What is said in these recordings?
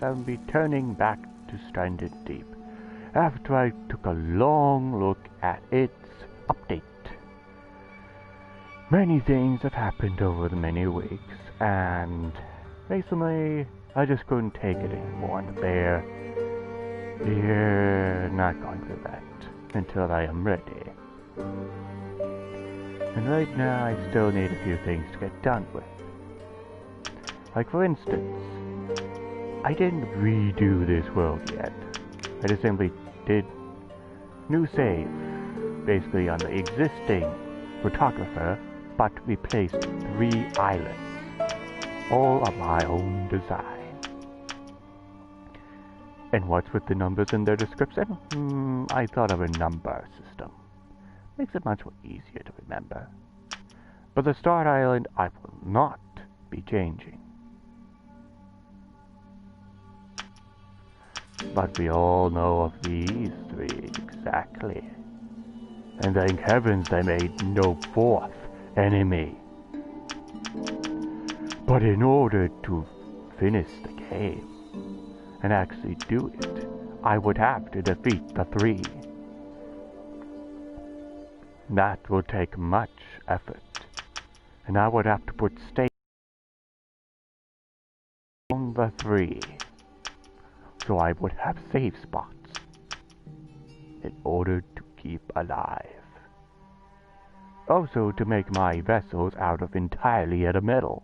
I'll be turning back to Stranded Deep after I took a long look at its update. Many things have happened over the many weeks, and recently I just couldn't take it anymore, and we're not going through that until I am ready. And right now I still need a few things to get done with. Like for instance, I didn't redo this world yet. I just simply did new save, basically on the existing photographer, but replaced 3 islands, all of my own design. And what's with the numbers in their description? I thought of a number system. Makes it much more easier to remember. But the start island I will not be changing. But we all know of these 3 exactly. And thank heavens they made no 4th enemy. But in order to finish the game and actually do it, I would have to defeat the 3. That will take much effort, and I would have to put stakes on the 3, so I would have save spots in order to keep alive. Also to make my vessels out of entirely other metal,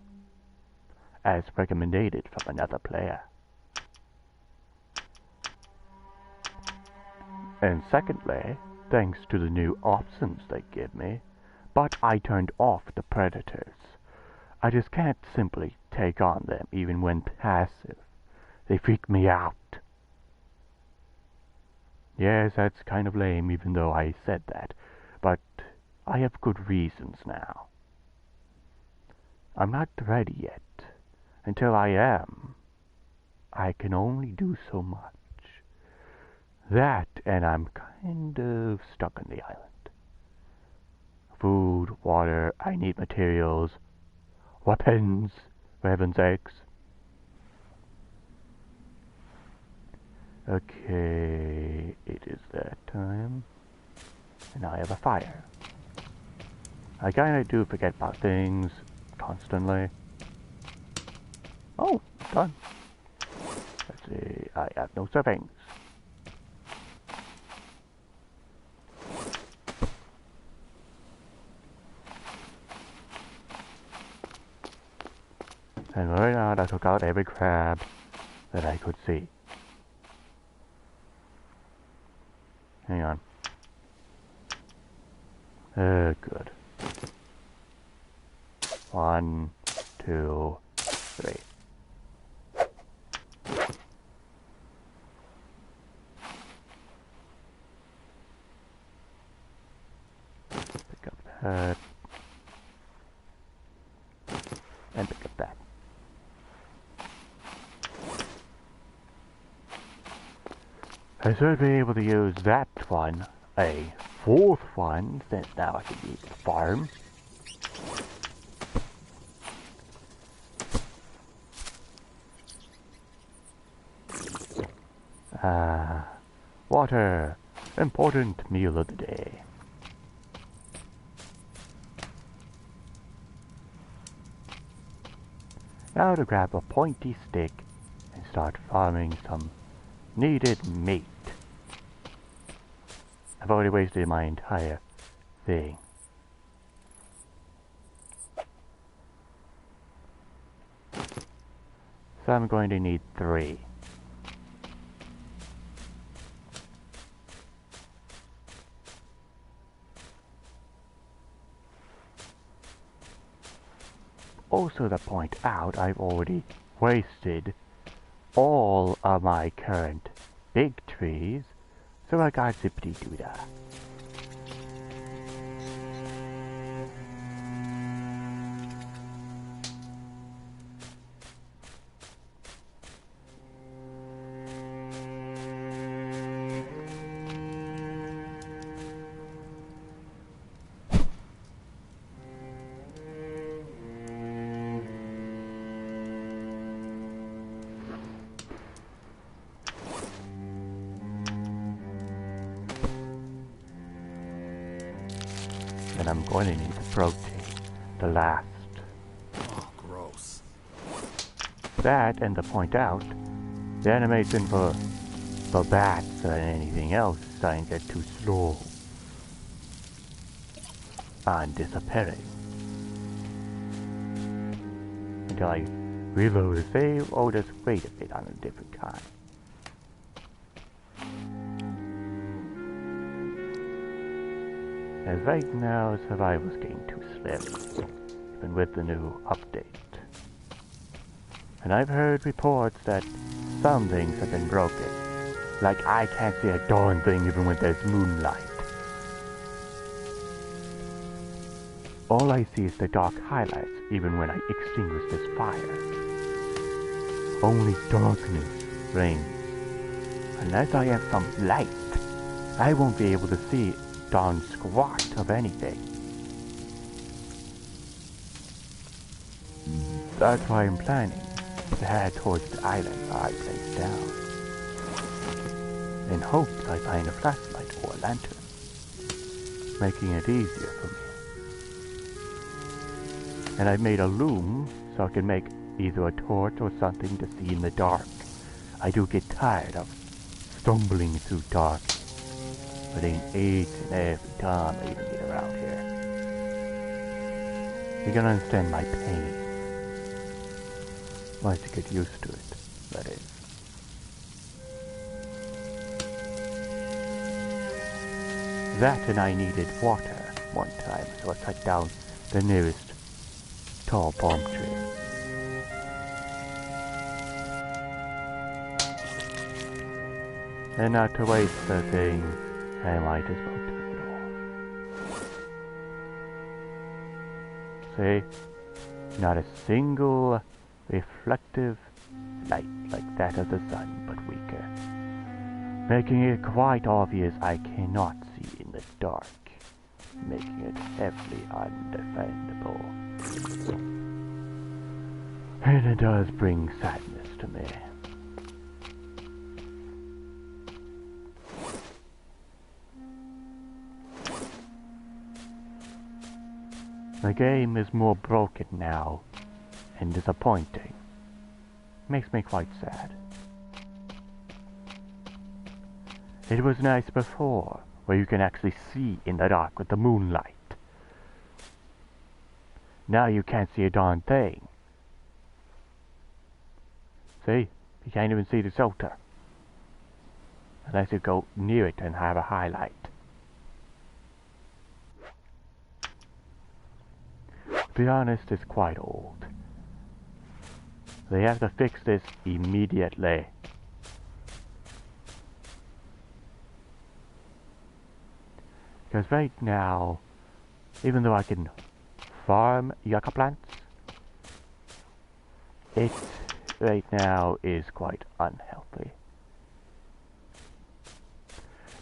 as recommended from another player. And secondly, thanks to the new options they give me, but I turned off the predators. I just can't simply take on them even when passive. They freak me out. Yes, that's kind of lame even though I said that, but I have good reasons now. I'm not ready yet. Until I am, I can only do so much. That, and I'm kind of stuck on the island. Food, water, I need materials, weapons, for heaven's sakes. Okay, it is that time. And I have a fire. I kinda do forget about things constantly. Oh, done. Let's see, I have no servings. And right now I took out every crab that I could see. Hang on. Good. 1, 2, 3. Pick up that. And pick up that. I should be able to use that one, a 4th one, since now I can use the farm. Water, important meal of the day. Now to grab a pointy stick and start farming some needed meat. I've already wasted my entire thing. So I'm going to need 3. Also to point out, I've already wasted all of my current big trees, so I got zippity-doo-dah. then I'm going to need the protein. The last. Oh, gross. That, and to point out, the animation for bats and anything else is starting to get too slow. And disappearing. Until I reload the save, or just wait a bit on a different kind. As right now, survival's getting too slim, even with the new update. And I've heard reports that some things have been broken. Like I can't see a darn thing even when there's moonlight. All I see is the dark highlights even when I extinguish this fire. Only darkness reigns. Unless I have some light, I won't be able to see darn squat of anything. That's why I'm planning to head towards the island I placed down. In hopes I find a flashlight or a lantern, making it easier for me. And I've made a loom so I can make either a torch or something to see in the dark. I do get tired of stumbling through darkness, putting each and every time I even get around here. You can understand my pain. Once you get used to it, that is. That and I needed water one time, so I cut down the nearest tall palm tree. And not to waste the thing, I might as well turn it off. See? Not a single reflective light like that of the sun, but weaker. Making it quite obvious I cannot see in the dark. Making it heavily undefendable. And it does bring sadness to me. The game is more broken now, and disappointing. Makes me quite sad. It was nice before, where you can actually see in the dark with the moonlight. Now you can't see a darn thing. See? You can't even see the shelter. Unless you go near it and have a highlight. To be honest, it's quite old. They have to fix this immediately. Because right now, even though I can farm yucca plants, it right now is quite unhealthy.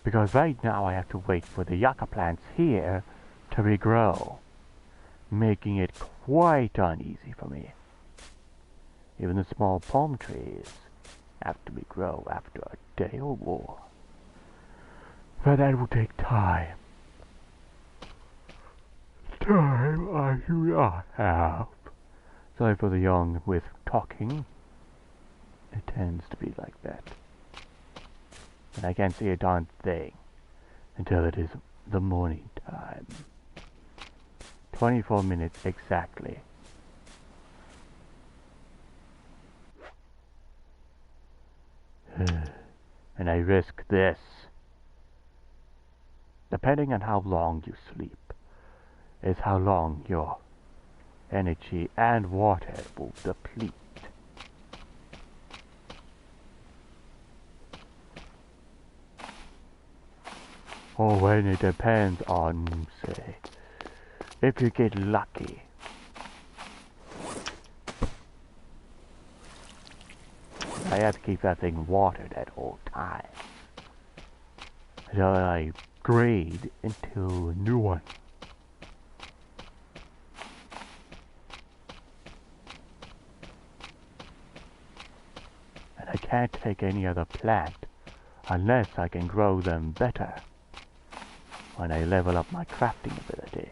Because right now I have to wait for the yucca plants here to regrow, making it quite uneasy for me. Even the small palm trees have to regrow after a day or more. But that will take time. Time I do not have. Sorry for the young with talking. It tends to be like that. And I can't see a darn thing until it is the morning time. 24 minutes exactly. And I risk this. Depending on how long you sleep, is how long your energy and water will deplete. Or when it depends on, say, if you get lucky. I have to keep that thing watered at all times. Until I grade into a new one. And I can't take any other plant unless I can grow them better when I level up my crafting ability.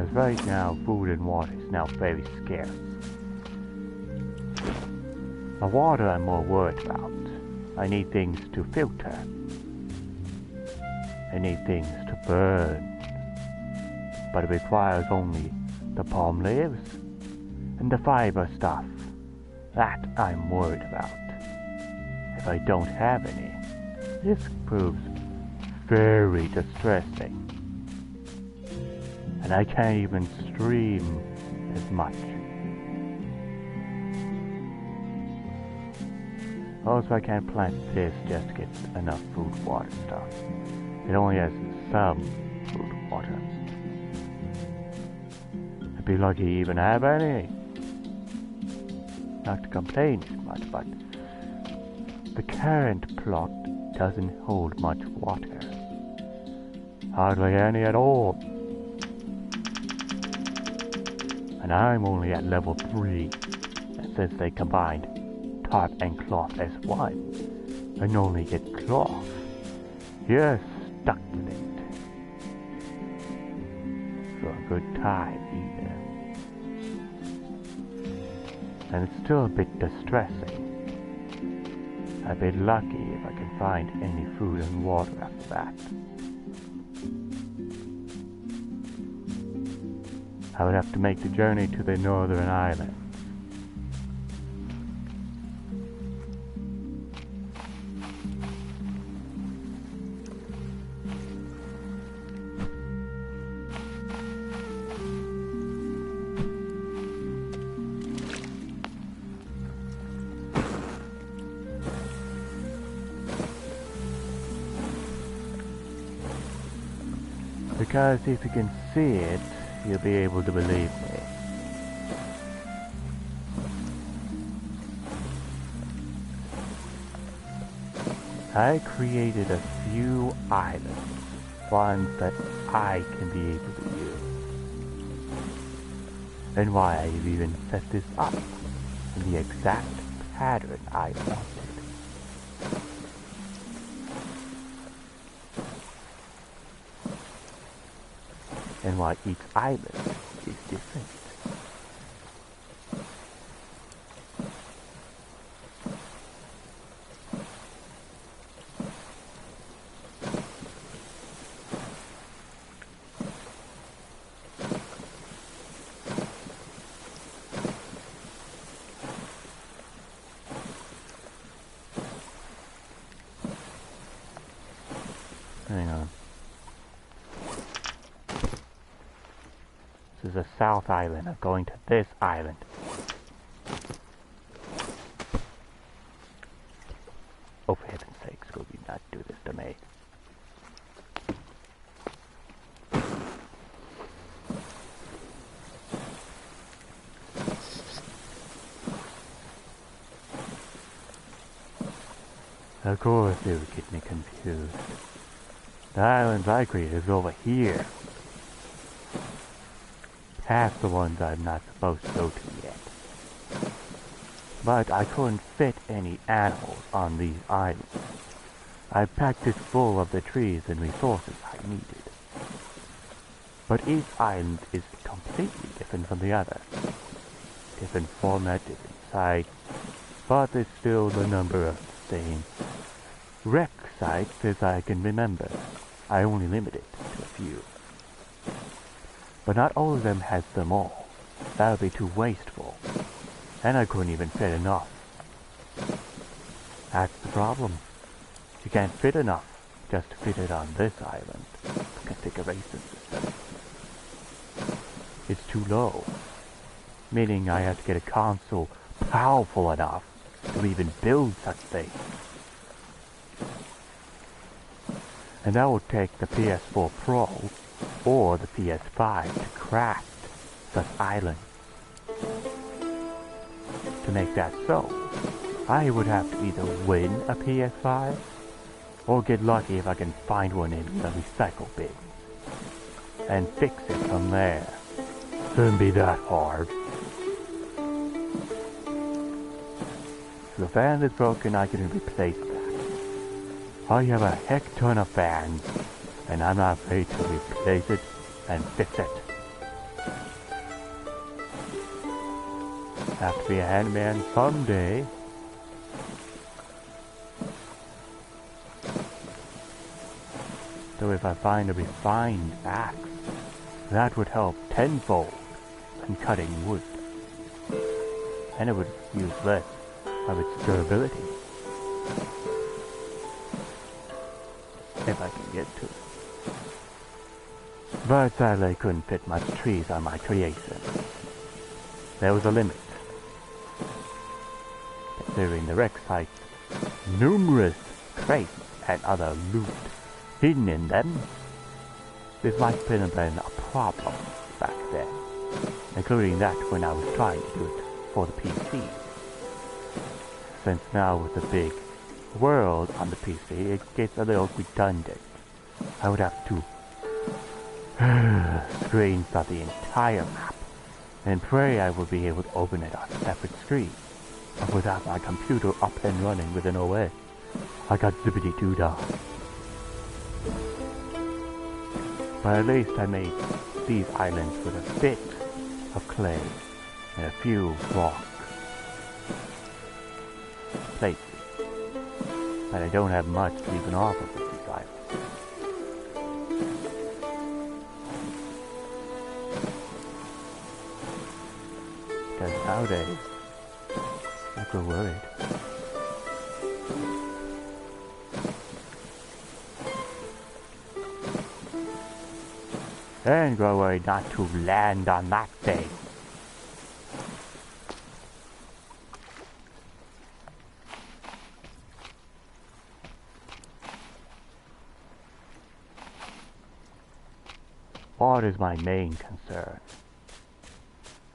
Because right now, food and water is now very scarce. The water I'm more worried about. I need things to filter. I need things to burn. But it requires only the palm leaves and the fiber stuff. That I'm worried about. If I don't have any, this proves very distressing. And I can't even stream as much. Also, I can't plant this just to get enough food, water stuff. It only has some food, water. I'd be lucky to even have any. Not to complain too much, but the current plot doesn't hold much water. Hardly any at all. And I'm only at level 3. And since they combined tarp and cloth as one, and only get cloth, you're stuck with it. For a good time, either. And it's still a bit distressing. I'd be lucky if I can find any food and water after that. I would have to make the journey to the northern island. Because if you can see it, you'll be able to believe me. I created a few islands, ones that I can be able to use. And why I've even set this up in the exact pattern I wanted. And why each island is different. Hang on. This is the South Island. I'm going to this island. Oh, for heaven's sakes, will you not do this to me? Of course, they would get me confused. The islands I created is over here. Past the ones I'm not supposed to go to yet. But I couldn't fit any animals on these islands. I packed it full of the trees and resources I needed. But each island is completely different from the other. Different format, different size, but there's still the number of the same wreck sites as I can remember. I only limit it to a few. But not all of them has them all. That would be too wasteful. And I couldn't even fit enough. That's the problem. You can't fit enough just to fit it on this island. Configuration system. It's too low. Meaning I have to get a console powerful enough to even build such things. And that would take the PS4 Pro or the PS5 to craft such islands. To make that so, I would have to either win a PS5 or get lucky if I can find one in the recycle bins and fix it from there. Shouldn't be that hard. If the fan is broken, I can replace that. I have a heck ton of fans, and I'm not afraid to replace it and fix it. Have to be a handman someday. So if I find a refined axe, that would help tenfold in cutting wood. And it would use less of its durability. If I can get to it. But sadly I couldn't fit much trees on my creation. There was a limit. Considering the wreck site, numerous crates and other loot hidden in them, this might have been a problem back then, including that when I was trying to do it for the PC. Since now with the big world on the PC, it gets a little redundant. I would have to screenshot the entire map and pray I will be able to open it on a separate screen. But without my computer up and running with an OS, I got zippity-doo-dah. But at least I made these islands with a bit of clay and a few rock places. But I don't have much to even offer with these islands. Because nowadays, I feel worried. And go worried not to land on that thing. What is my main concern?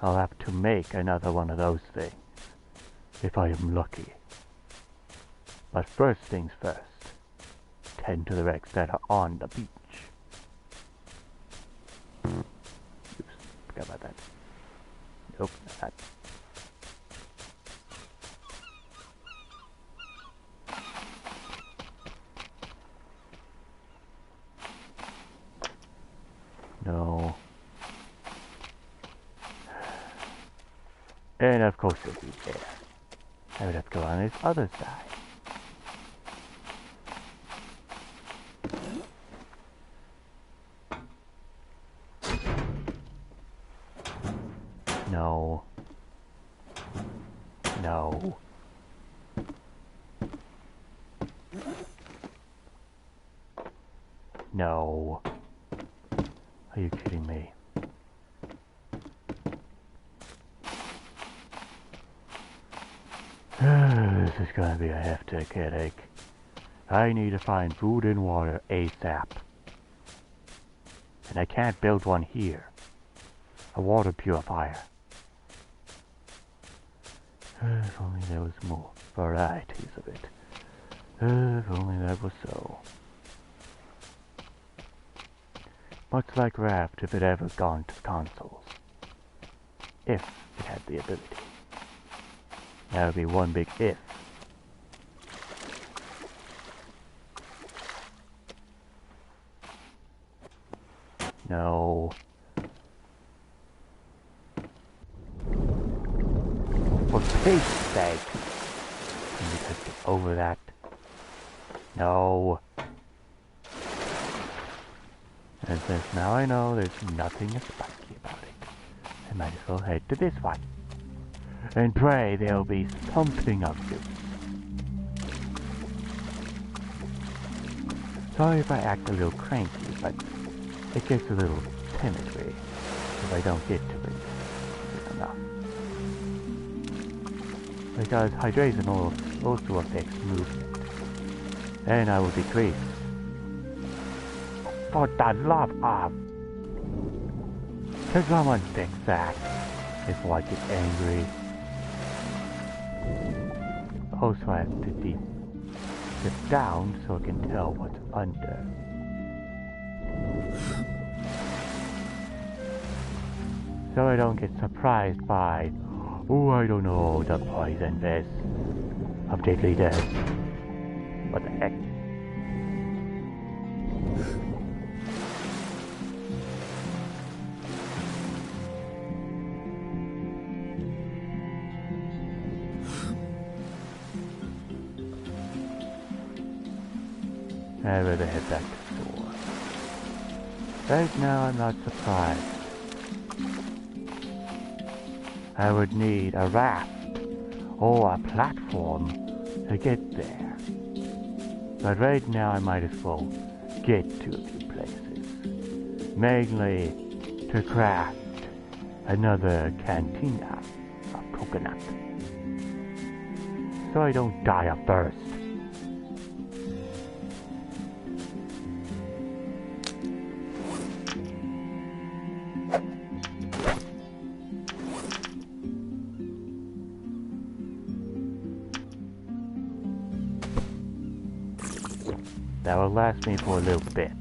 I'll have to make another one of those things, if I am lucky. But first things first, tend to the wrecks that are on the beach. Oops, forgot about that. Nope, not that. No. And of course it'll be there. I would have to go on this other side. No. No. No. Are you kidding me? This is gonna be a hefty headache. I need to find food and water ASAP. And I can't build one here. A water purifier. If only there was more varieties of it. If only that was so. Much like Raft if it ever gone to consoles. If it had the ability. That would be one big if. No. For Pete's sake! Can you just get over that? No. And since now I know there's nothing spiky about it, I might as well head to this one. And pray there'll be something of use. Sorry if I act a little cranky, but it gets a little timid if I don't get to it enough. Because hydration also affects movement, and I will decrease. For the love of! Can someone fix that before I get angry? Also I have to dip down so I can tell what's under. So I don't get surprised by, oh I don't know, the poison vest of deadly death. What the heck? I'd rather head back to the store. Right now, I'm not surprised. I would need a raft or a platform to get there. But right now, I might as well get to a few places. Mainly to craft another cantina of coconut. So I don't die of thirst. That will last me for a little bit.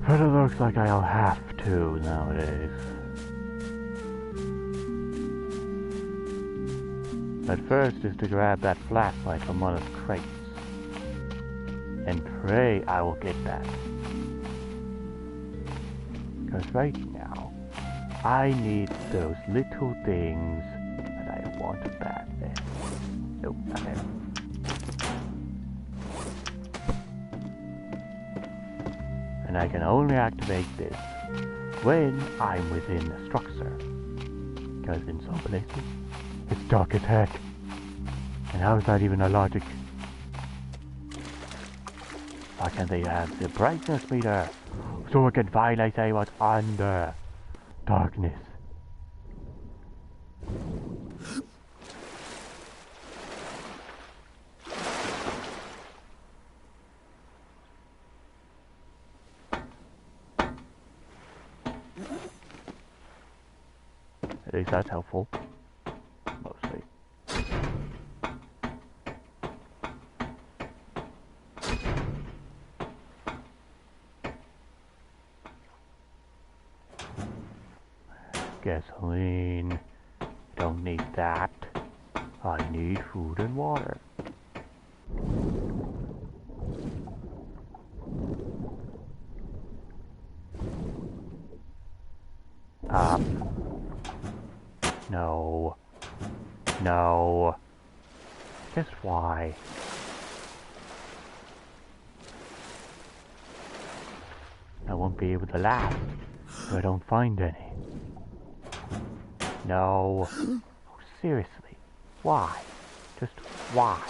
But it looks like I'll have to nowadays. But first is to grab that flashlight from one of the crates. And pray I will get that. Because right now, I need those little things that I want back there. Nope, not there. And I can only activate this when I'm within the structure. Because in some places, it's dark as heck. And how is that even a logic? Why can't they have the brightness meter so I can finally say what's under darkness? At least that's helpful. Mostly. Gasoline. Don't need that. I need food and water. No. No. Just why? I won't be able to last if I don't find any. No. Oh, seriously. Why? Just why?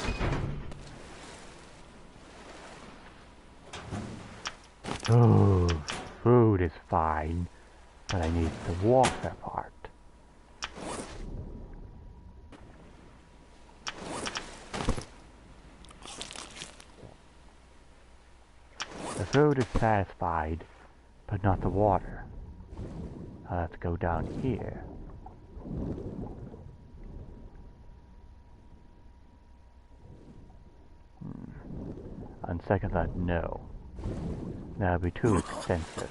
Oh, food is fine, but I need the water part. The food is satisfied, but not the water. I'll have to go down here. On second thought, no. That would be too expensive.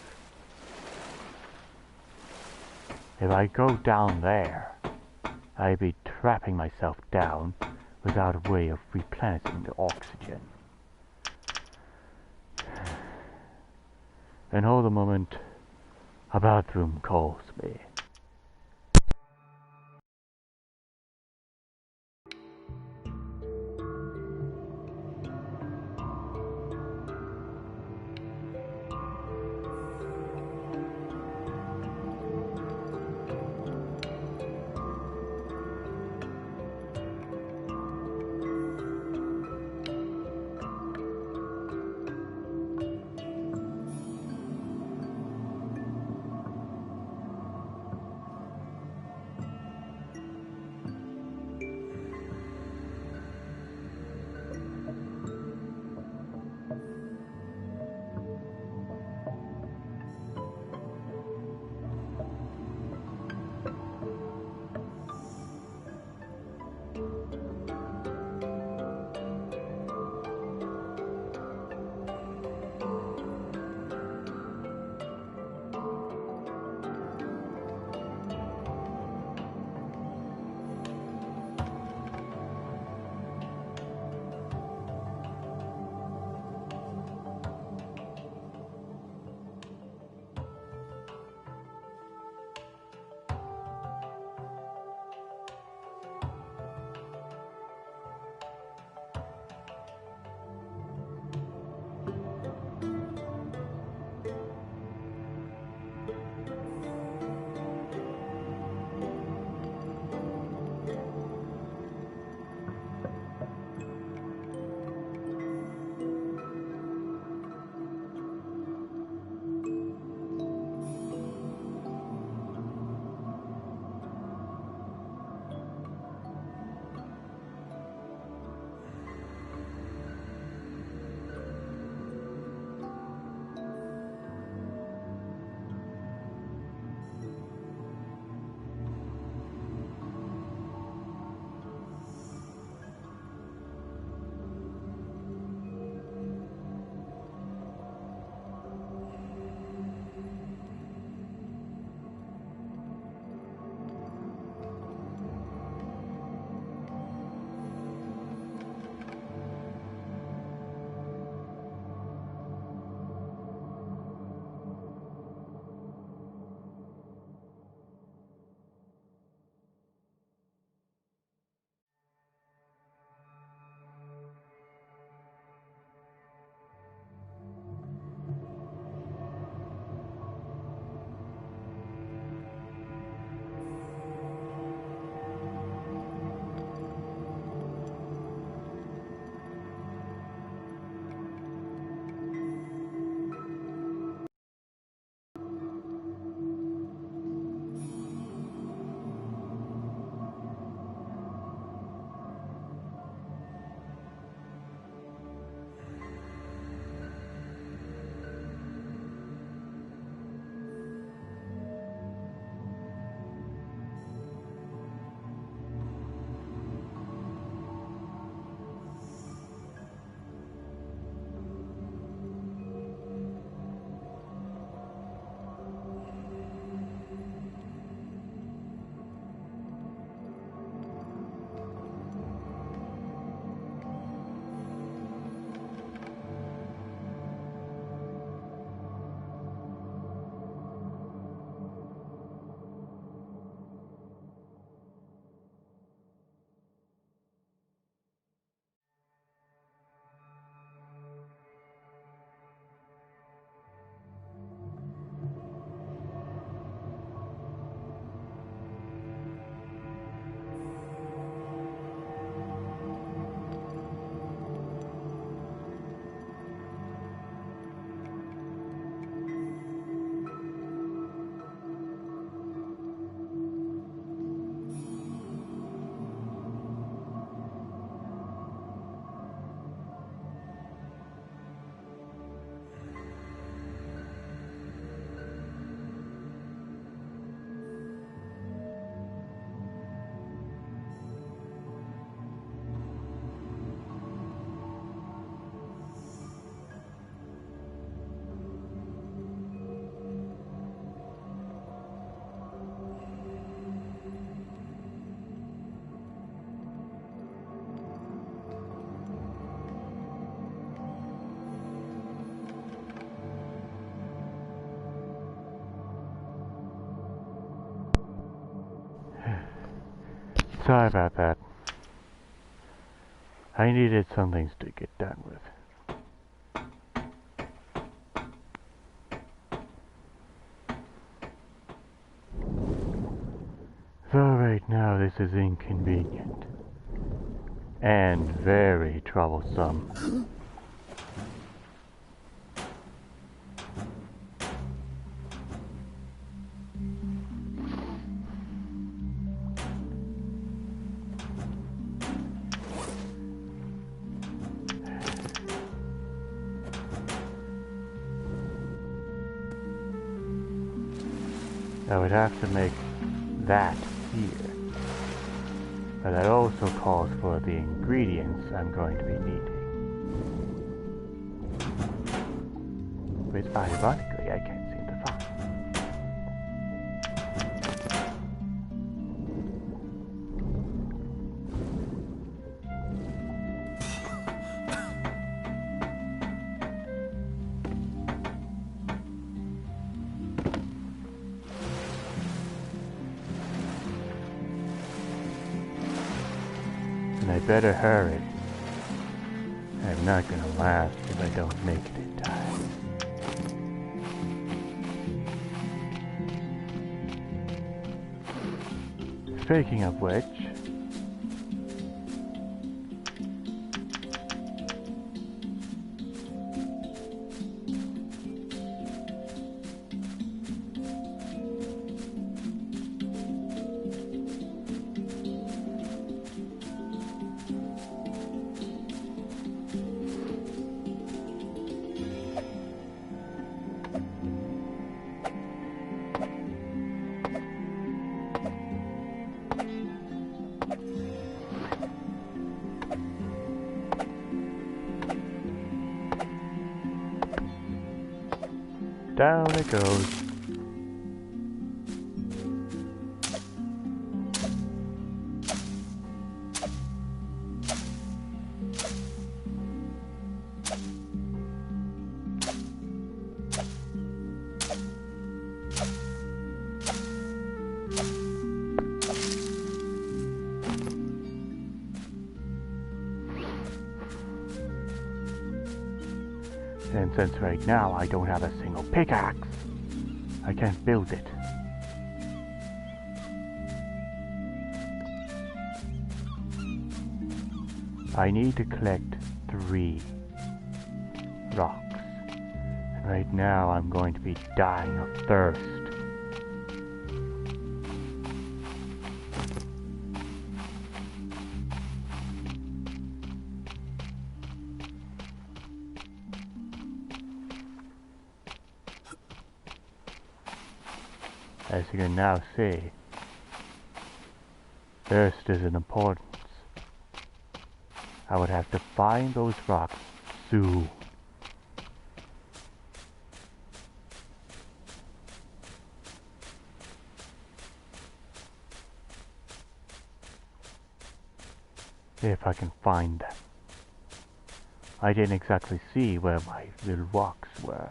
If I go down there, I'd be trapping myself down without a way of replenishing the oxygen. And hold a moment, a bathroom calls me. Sorry about that. I needed some things to get done with. So right now this is inconvenient. And very troublesome. I would have to make that here. But that also calls for the ingredients I'm going to be needing. Which ironically I can't seem to find. And I better hurry. I'm not gonna last if I don't make it in time. Speaking of which, down it goes. And since right now I don't have a single pickaxe, I can't build it. I need to collect 3 rocks. And right now I'm going to be dying of thirst. As you can now see, thirst is an importance. I would have to find those rocks soon. If I can find them. I didn't exactly see where my little rocks were.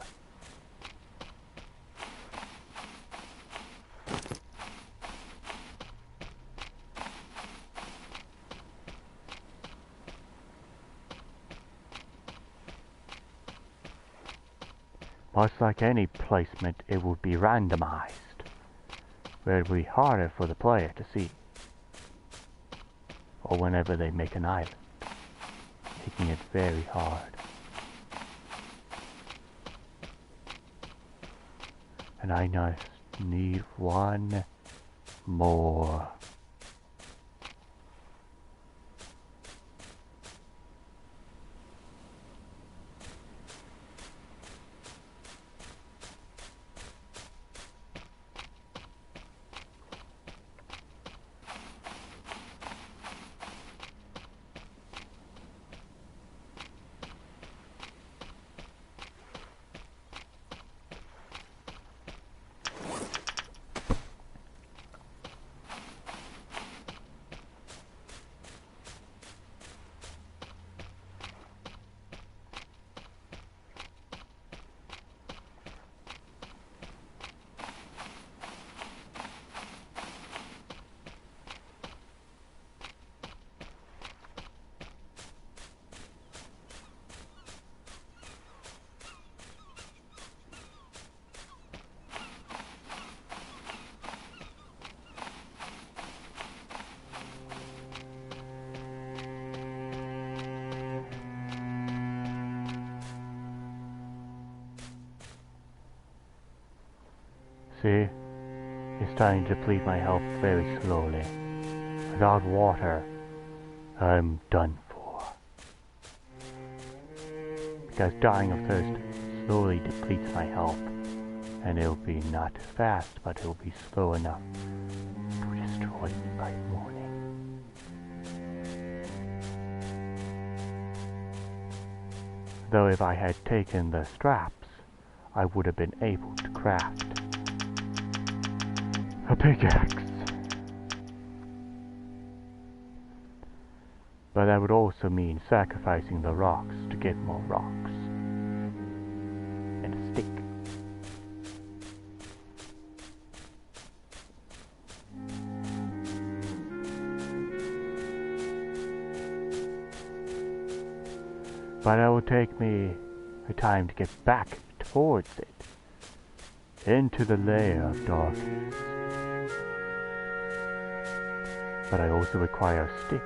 Much like any placement, it would be randomized, where it would be harder for the player to see, or whenever they make an island, making it very hard. And I just need 1 more. See? It's starting to deplete my health very slowly. Without water, I'm done for. Because dying of thirst slowly depletes my health. And it'll be not fast, but it'll be slow enough to destroy me by morning. Though if I had taken the straps, I would have been able to craft a pickaxe. But that would also mean sacrificing the rocks to get more rocks. And a stick. But it will take me a time to get back towards it. Into the layer of darkness. But I also require a stick.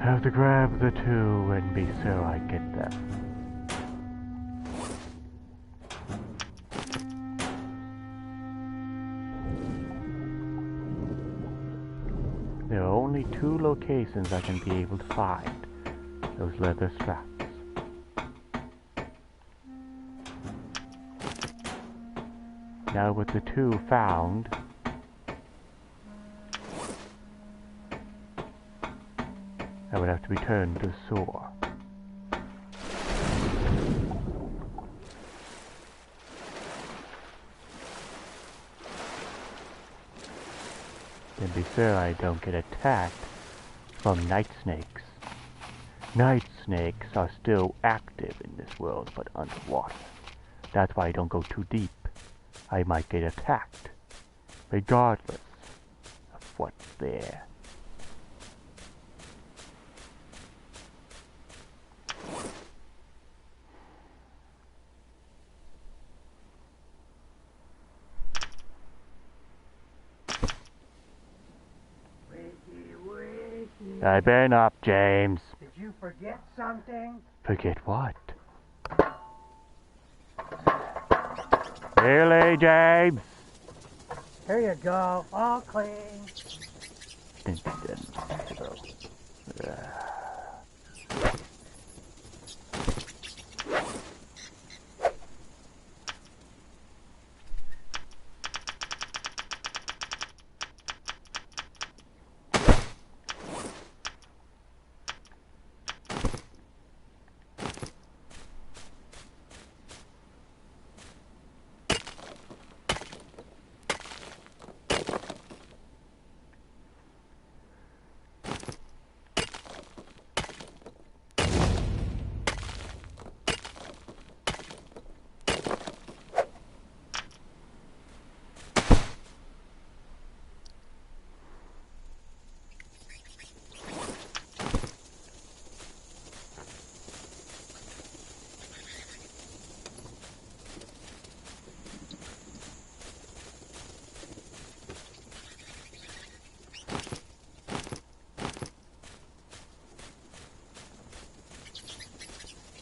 Have to grab the two and be sure I get them. There are only two locations I can be able to find those leather straps. Now with the two found, I would have to return to the sewer. And be sure I don't get attacked from night snakes. Night snakes are still active in this world, but underwater. That's why I don't go too deep. I might get attacked, regardless of what's there. I've been up, James. Did you forget something? Forget what? Really, James? Here you go, all clean.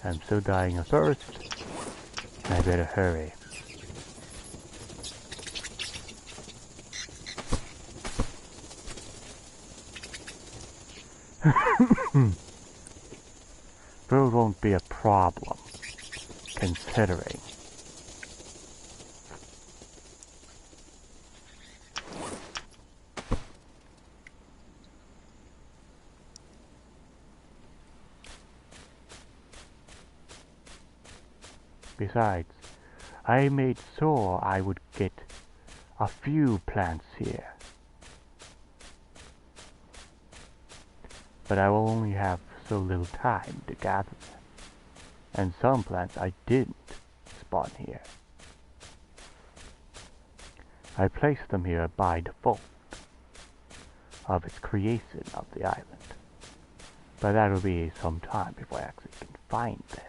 I'm still dying of thirst. I better hurry. Food won't be a problem, considering. Besides, I made sure I would get a few plants here. But I will only have so little time to gather them. And some plants I didn't spawn here. I placed them here by default of its creation of the island. But that'll be some time before I actually can find them.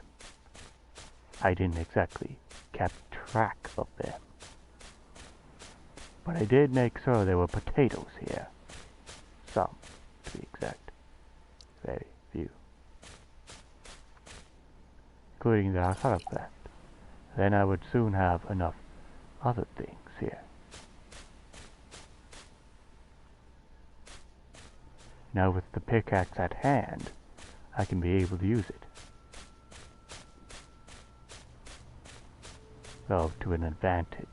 I didn't exactly keep track of them. But I did make sure there were potatoes here. Some, to be exact. Very few. Including the avocado plant. Then I would soon have enough other things here. Now with the pickaxe at hand, I can be able to use it. So, to an advantage.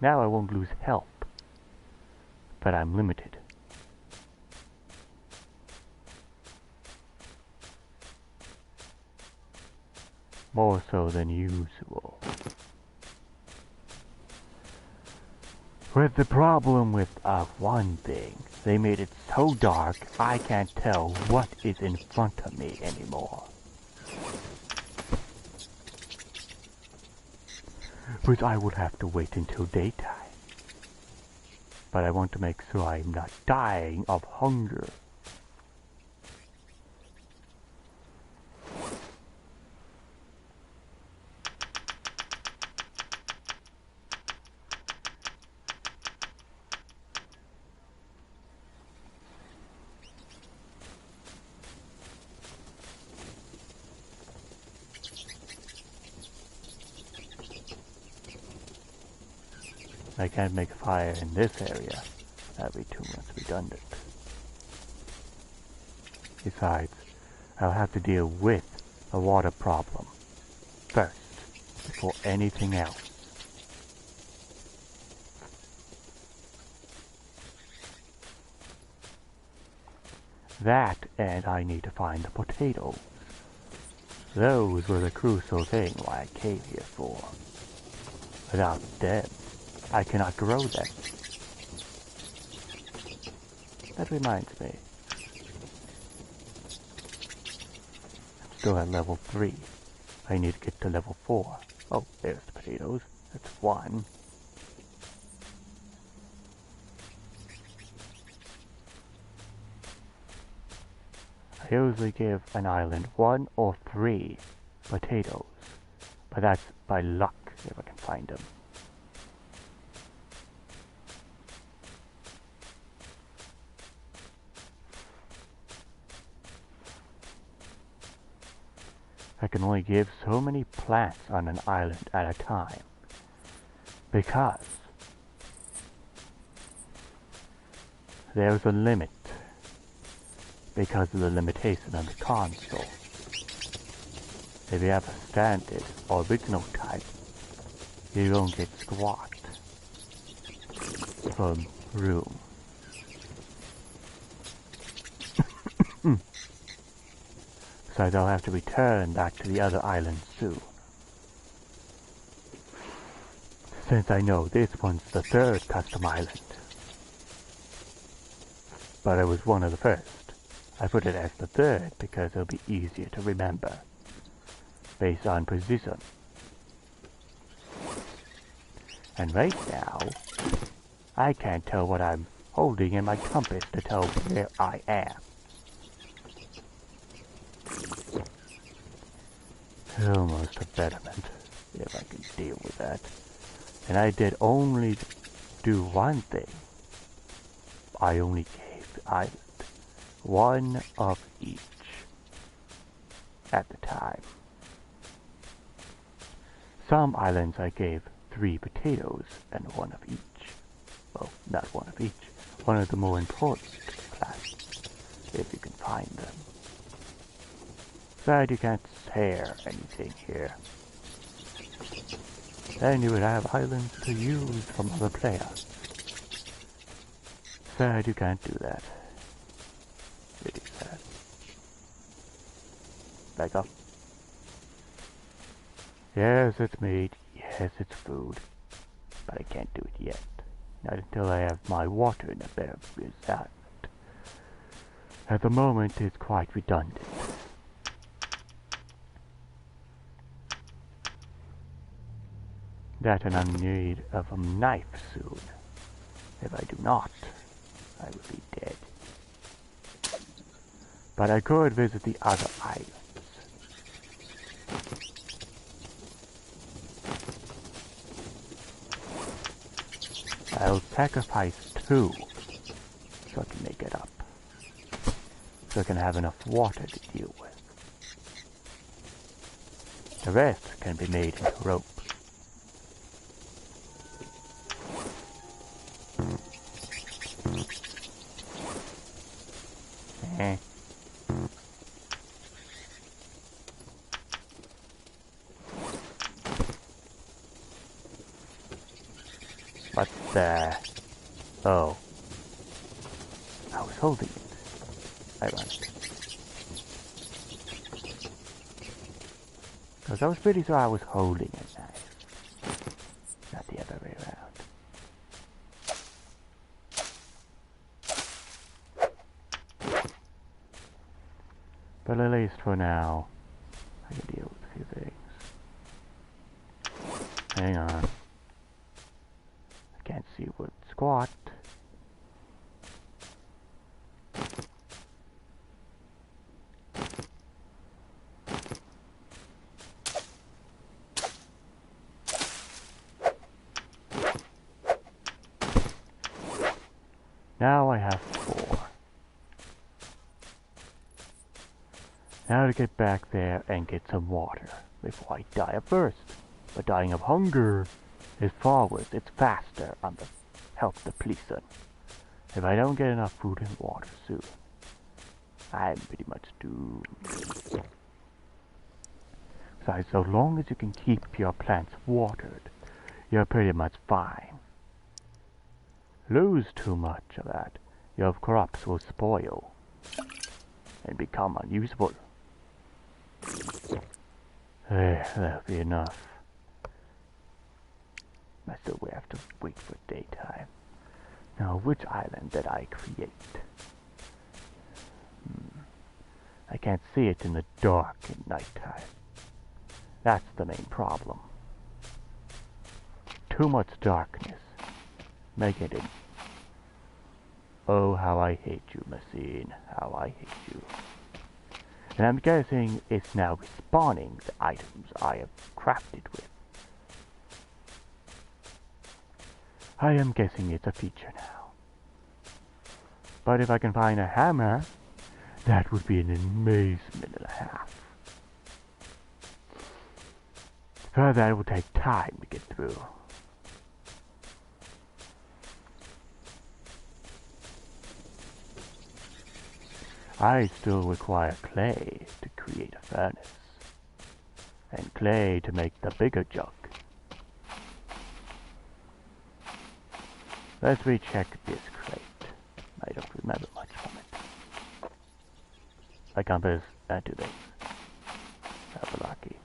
Now I won't lose health, but I'm limited. More so than usual. With the problem with one thing, they made it so dark I can't tell what is in front of me anymore. Which I would have to wait until daytime. But I want to make sure I'm not dying of hunger. I can't make a fire in this area. That'd be too much redundant. Besides, I'll have to deal with a water problem first, before anything else. That, and I need to find the potatoes. Those were the crucial thing why I came here for. Without them, I cannot grow them. That reminds me. I'm still at level 3. I need to get to level 4. Oh, there's the potatoes. That's one. I usually give an island 1 or 3 potatoes. But that's by luck if I can find them. I can only give so many plants on an island at a time, because there's a limit, because of the limitation on the console. If you have a standard or original type, you don't get squat from room. Besides, I'll have to return back to the other island soon. Since I know this one's the 3rd custom island. But it was one of the first. I put it as the 3rd because it'll be easier to remember, based on position. And right now, I can't tell what I'm holding in my compass to tell where I am. Almost a betterment, if I can deal with that. And I did only do one thing. I only gave the island 1 of each. at the time. Some islands I gave 3 potatoes and 1 of each. Well, not 1 of each. 1 of the more important plants, if you can find them. Sad you can't share anything here. Then you would have islands to use from other players. Sad you can't do that. Really sad. Back up. Yes, it's meat. Yes, it's food. But I can't do it yet. Not until I have my water in a better result. At the moment, it's quite redundant. That and I'm in need of a knife soon. If I do not, I will be dead. But I could visit the other islands. I'll sacrifice 2 so I can make it up. So I can have enough water to deal with. The rest can be made into rope. What the? Oh. I was holding it. Ironic. Because I was pretty sure I was holding a knife. Not the other way around. But at least for now, I can deal with a few things. Hang on. I can't see what squat. Now I have 4. Now to get back there and get some water before I die of thirst. But dying of hunger is far worse. It's faster on the health depletion. If I don't get enough food and water soon, I'm pretty much doomed. Besides, so long as you can keep your plants watered, you're pretty much fine. Lose too much of that, your crops will spoil and become unusable. That'll be enough. I still have to wait for daytime. Now, which island did I create? I can't see it in the dark at nighttime. That's the main problem. Too much darkness. Make it in. Oh, how I hate you, machine. How I hate you. And I'm guessing it's now respawning the items I have crafted with. I am guessing it's a feature now. But if I can find a hammer, that would be an amazement and a half. But that will take time to get through. I still require clay to create a furnace, and clay to make the bigger jug. Let's recheck this crate. I don't remember much from it. My compass, and do this. Lucky.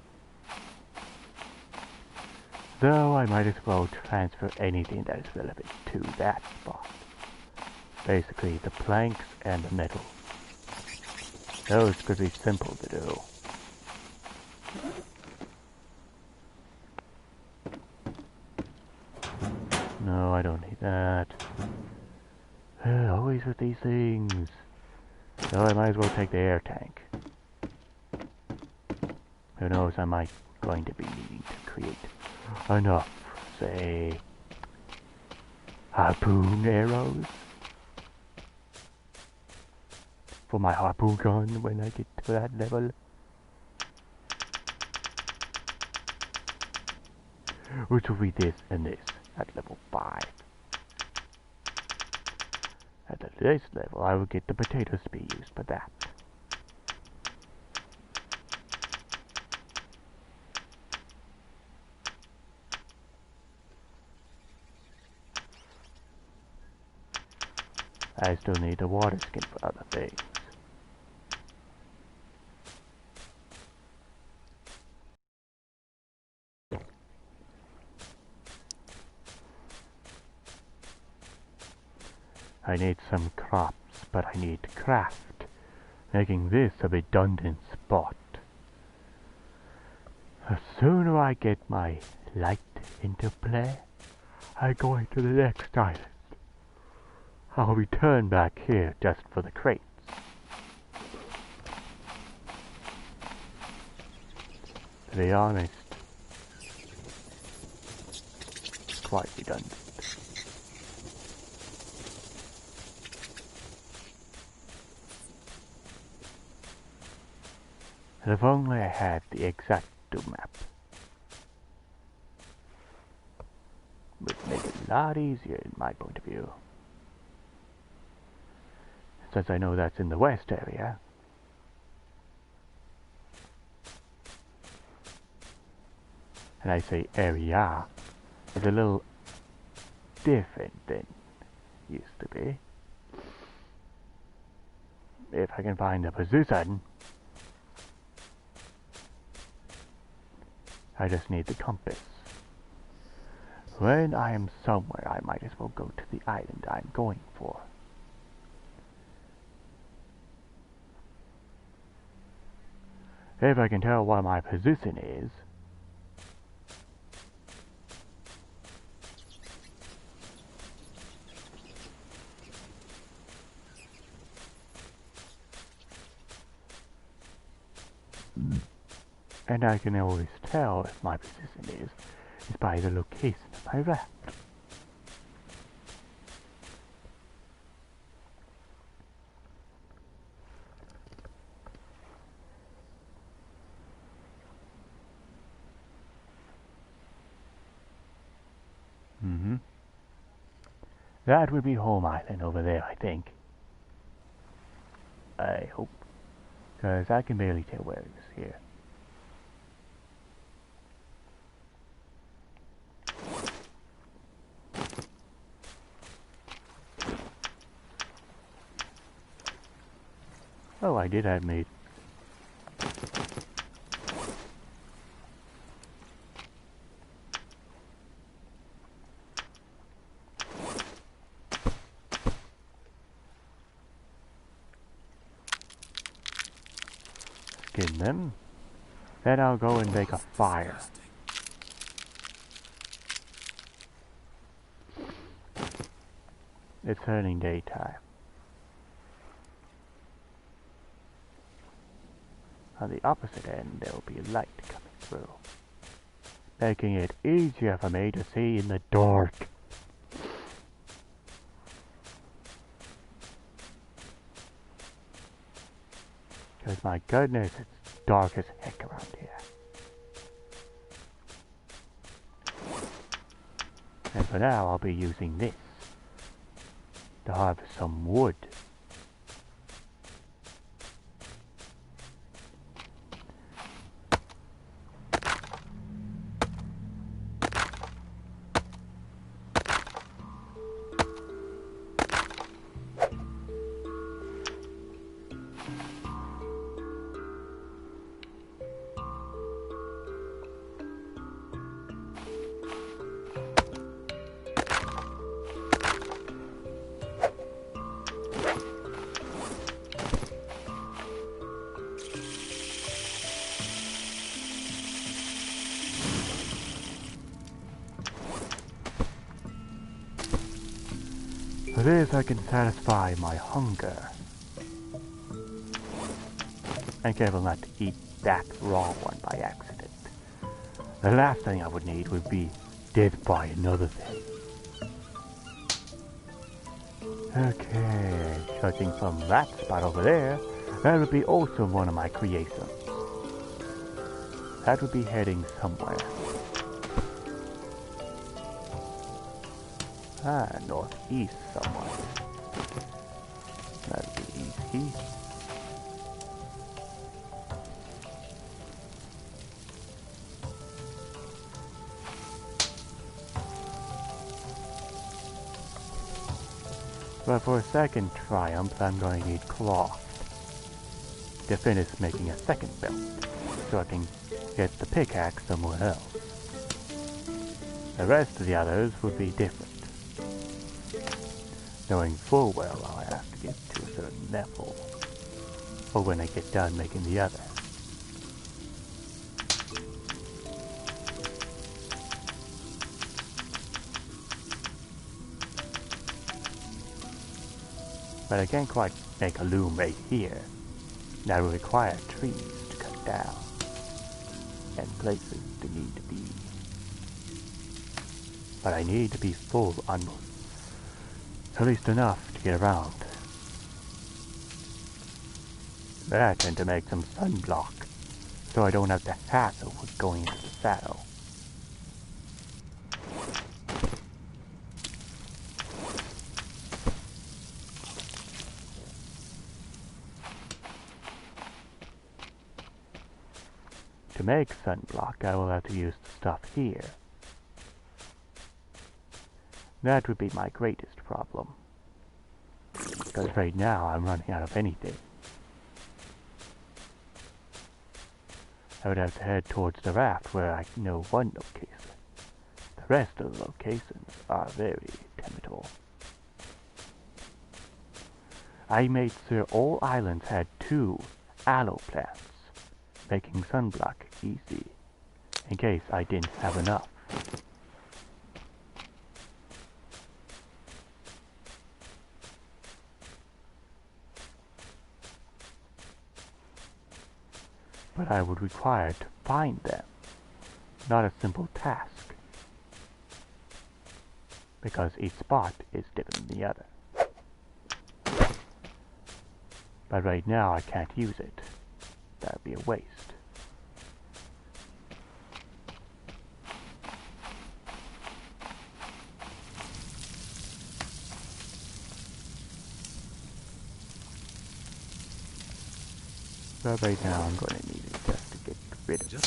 Though I might as well transfer anything that is relevant to that spot. Basically, the planks and the metal. Those could be simple to do. No, I don't need that. Always with these things. So I might as well take the air tank. Who knows, I might going to be needing to create enough, say, harpoon arrows for my harpoon gun when I get to that level. which will be this and this at level 5. At this level, I will get the potatoes to be used for that. I still need the water skin for other things. I need some crops, but I need to craft, making this a redundant spot. The sooner I get my light into play, I go into the next island. I'll return back here just for the crates. To be honest, it's quite redundant. And if only I had the exact map, it would make it a lot easier in my point of view. Since I know that's in the west area. And I say area, it's a little different than it used to be. If I can find a position, I just need the compass. When I am somewhere, I might as well go to the island I'm going for. If I can tell what my position is, and I can always tell if my position is by the location of my raft. That would be Home Island over there, I think. I hope. Because I can barely tell where it is here. Oh, I did have meat. Skin them. Then I'll go and make a fire. It's turning daytime. On the opposite end, there will be light coming through, making it easier for me to see in the dark. Because my goodness, it's dark as heck around here. And for now, I'll be using this to harvest some wood. For this I can satisfy my hunger. And careful not to eat that raw one by accident. The last thing I would need would be dead by another thing. Okay, judging from that spot over there, that would be also one of my creations. That would be heading somewhere. Northeast somewhat. That'd be easy. But for a second triumph, I'm going to need cloth to finish making a second belt, so I can get the pickaxe somewhere else. The rest of the others would be different, knowing full well I'll have to get to a certain level, or when I get done making the other. But I can't quite make a loom right here. That will require trees to cut down, and places to need to be. But I need to be full on at least enough to get around. That and to make some sunblock, so I don't have to hassle with going into the saddle. To make sunblock, I will have to use the stuff here. That would be my greatest problem, because right now I'm running out of anything. I would have to head towards the raft where I know one location. The rest of the locations are very temperamental. I made sure all islands had 2 aloe plants, making sunblock easy, in case I didn't have enough. But I would require to find them, not a simple task, because each spot is different than the other. But right now I can't use it. That would be a waste. But right now I'm going to need it just to get rid of it.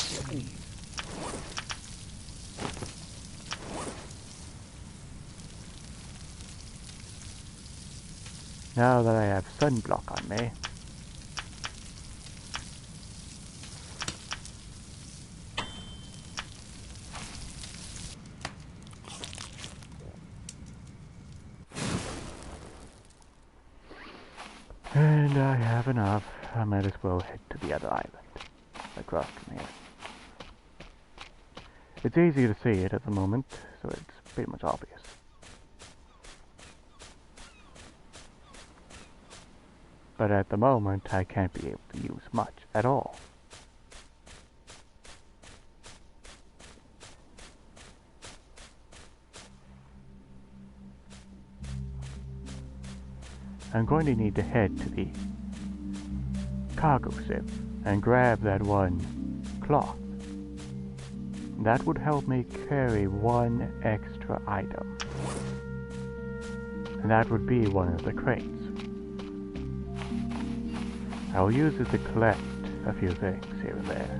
Now that I have sunblock on me, and I have enough, I might as well head to the other island, across from here. It's easy to see it at the moment, so it's pretty much obvious. But at the moment, I can't be able to use much at all. I'm going to need to head to the cargo ship and grab that one cloth. That would help me carry 1 extra item. And that would be one of the crates. I will use it to collect a few things here and there.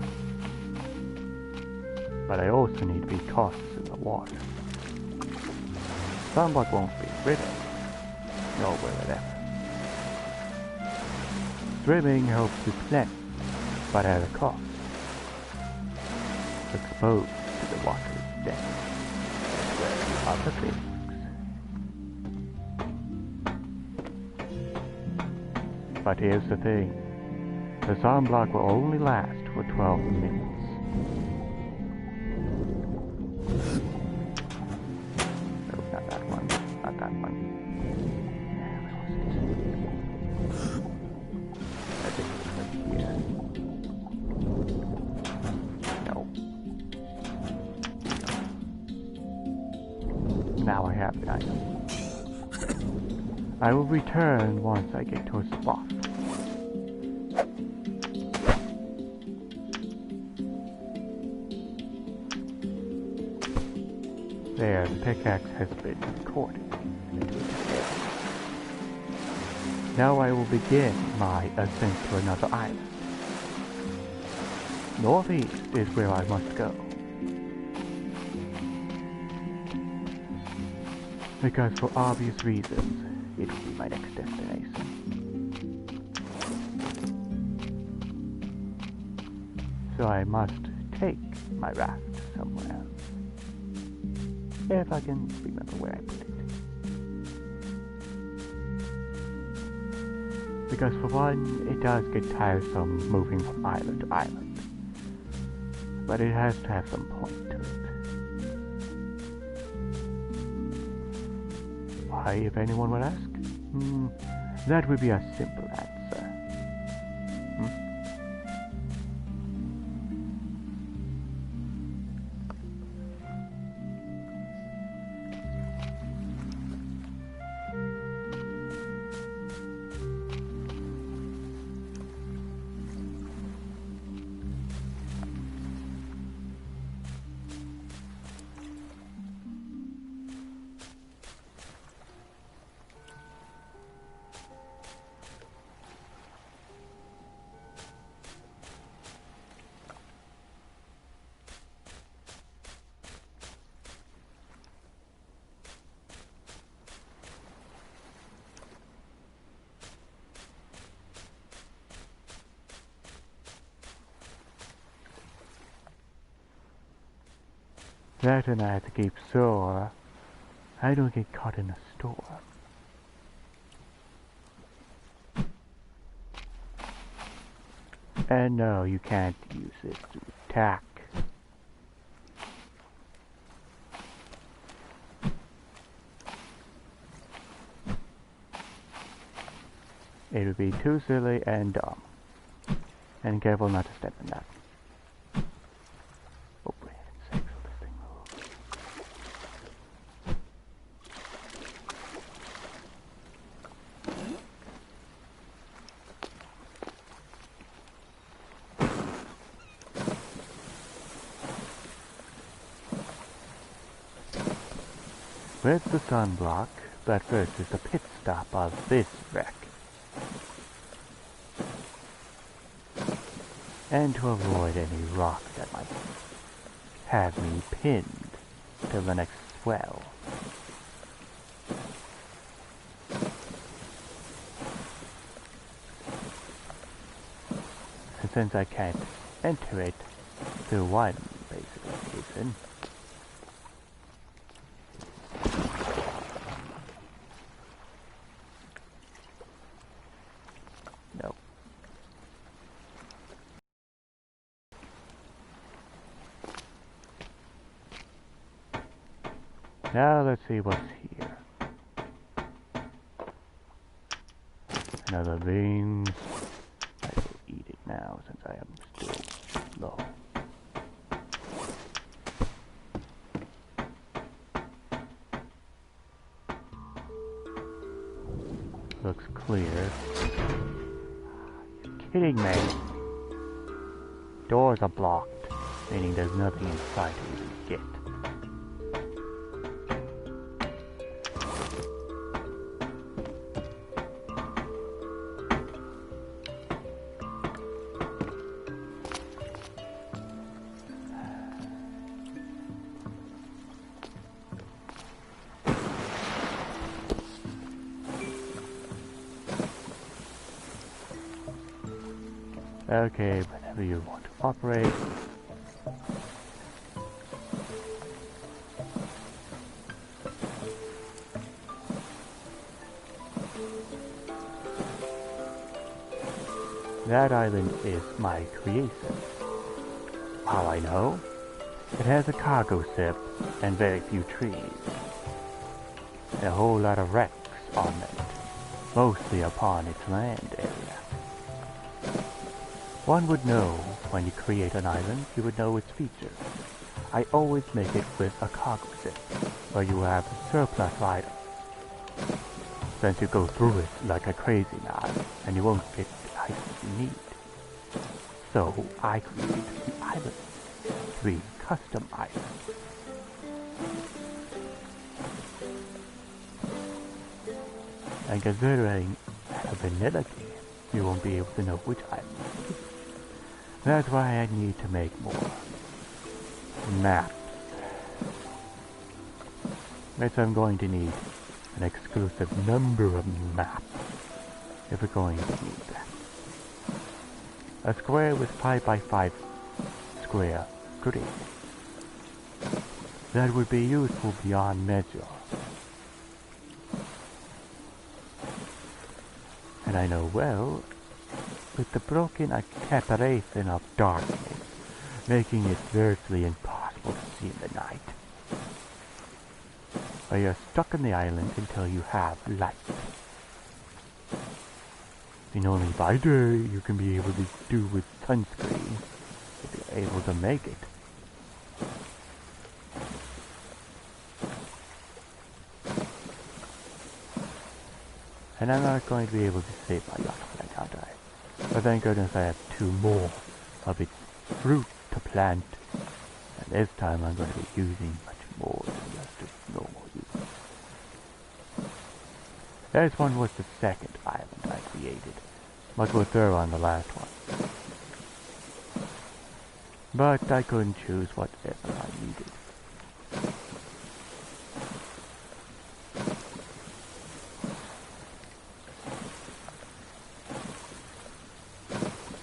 But I also need to be cautious in the water. Sunblock won't be ridden. No way whatever. Swimming helps you plenty, but at a cost. Exposed to the water's depth. That's where the other things. But here's the thing. The sunblock will only last for 12 minutes. No, not that one. Not that one. I think it's right here. No. Now I have the item. I will return once I get to a spot. There, the pickaxe has been recorded. Now I will begin my ascent to another island. Northeast is where I must go. Because for obvious reasons, it will be my next destination. So I must take my raft somewhere. If I can remember where I put it. Because for one, it does get tiresome moving from island to island. But it has to have some point to it. Why, if anyone would ask? That would be a simple answer. That and I have to keep sore. I don't get caught in a storm. And no, you can't use it to attack. It would be too silly and dumb. And careful not to step in that. Oh, for heaven's sakes, will this thing move? Where's the sunblock? But first is the pit stop of this wreck. And to avoid any rock that might have me pinned till the next swell. And since I can't enter it through one basic location, no. Now let's see what's here. Another beans. I will eat it now since I am still low. Looks clear. You're kidding me. Doors are blocked, meaning there's nothing inside to even get. Okay, whenever you want to operate. That island is my creation. How I know? It has a cargo ship and very few trees. And a whole lot of wrecks on it, mostly upon its land area. One would know when you create an island, you would know its features. I always make it with a cargo ship, where you have surplus items. Since you go through it like a crazy man, and you won't get the items you need. So I created the island. 3 custom islands. And considering that a vanilla game, you won't be able to know which island it is. That's why I need to make more maps. Which I'm going to need an exclusive number of maps if we're going to need that. A square with 5 by 5 square grid. That would be useful beyond measure. And I know well, with the broken separation of darkness, making it virtually impossible to see in the night. Or you're stuck on the island until you have light. And only by day you can be able to do with sunscreen if you're able to make it. And I'm not going to be able to save my yacht when I can't die. But thank goodness I have 2 more of its fruit to plant. And this time I'm going to be using much more than just normal use. This one was the second island I created. Much more thorough on the last one. But I couldn't choose whatever I needed.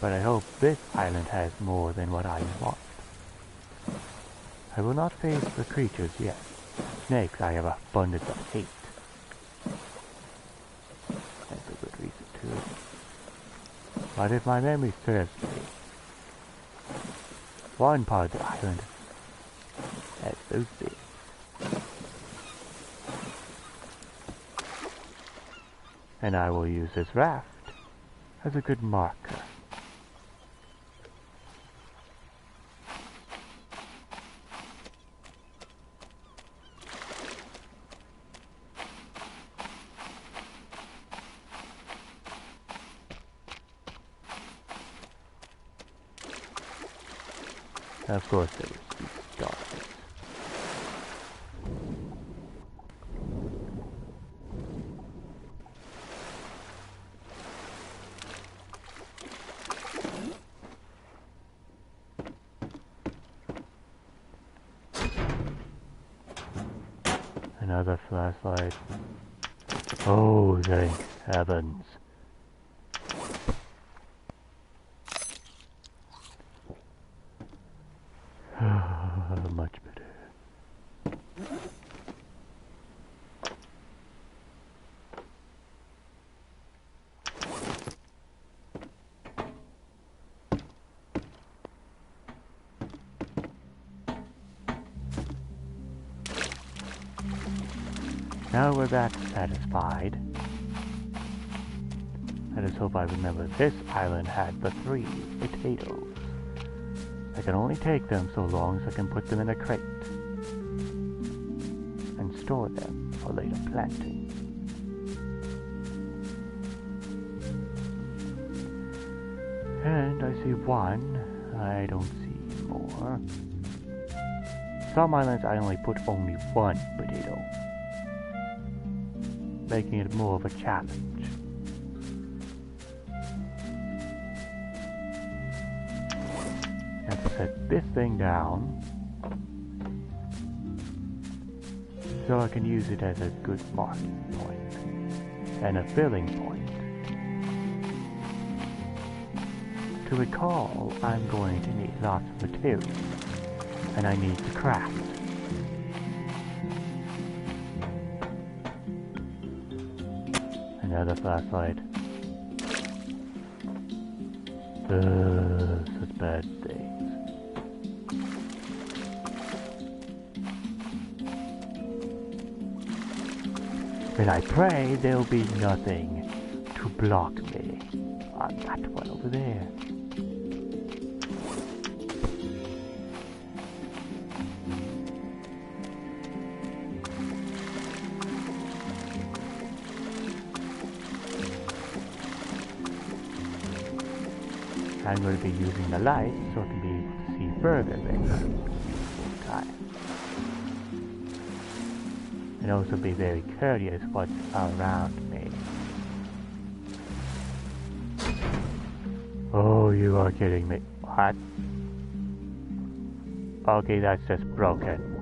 But I hope this island has more than what I want. I will not face the creatures yet. Snakes I have abundance of hate. That's a good reason too. But if my memory serves me, one part of the island has those things. And I will use this raft as a good marker. Of course there is these starfish. Another flashlight. Oh, thank heavens. Much better. Now we're back satisfied. I just hope I remember this island had the 3 potatoes. I can only take them so long as I can put them in a crate and store them for later planting. And I see 1. I don't see more. Some islands I only put only 1 potato, making it more of a challenge. I have to set this thing down so I can use it as a good marking point and a filling point. To recall, I'm going to need lots of materials, and I need to craft. Another flashlight. Such bad things. And I pray there'll be nothing to block me on that one over there. I'm going to be using the light so I can be able to see further than time. And also be very curious what's around me. you are kidding me. What? Okay, that's just broken.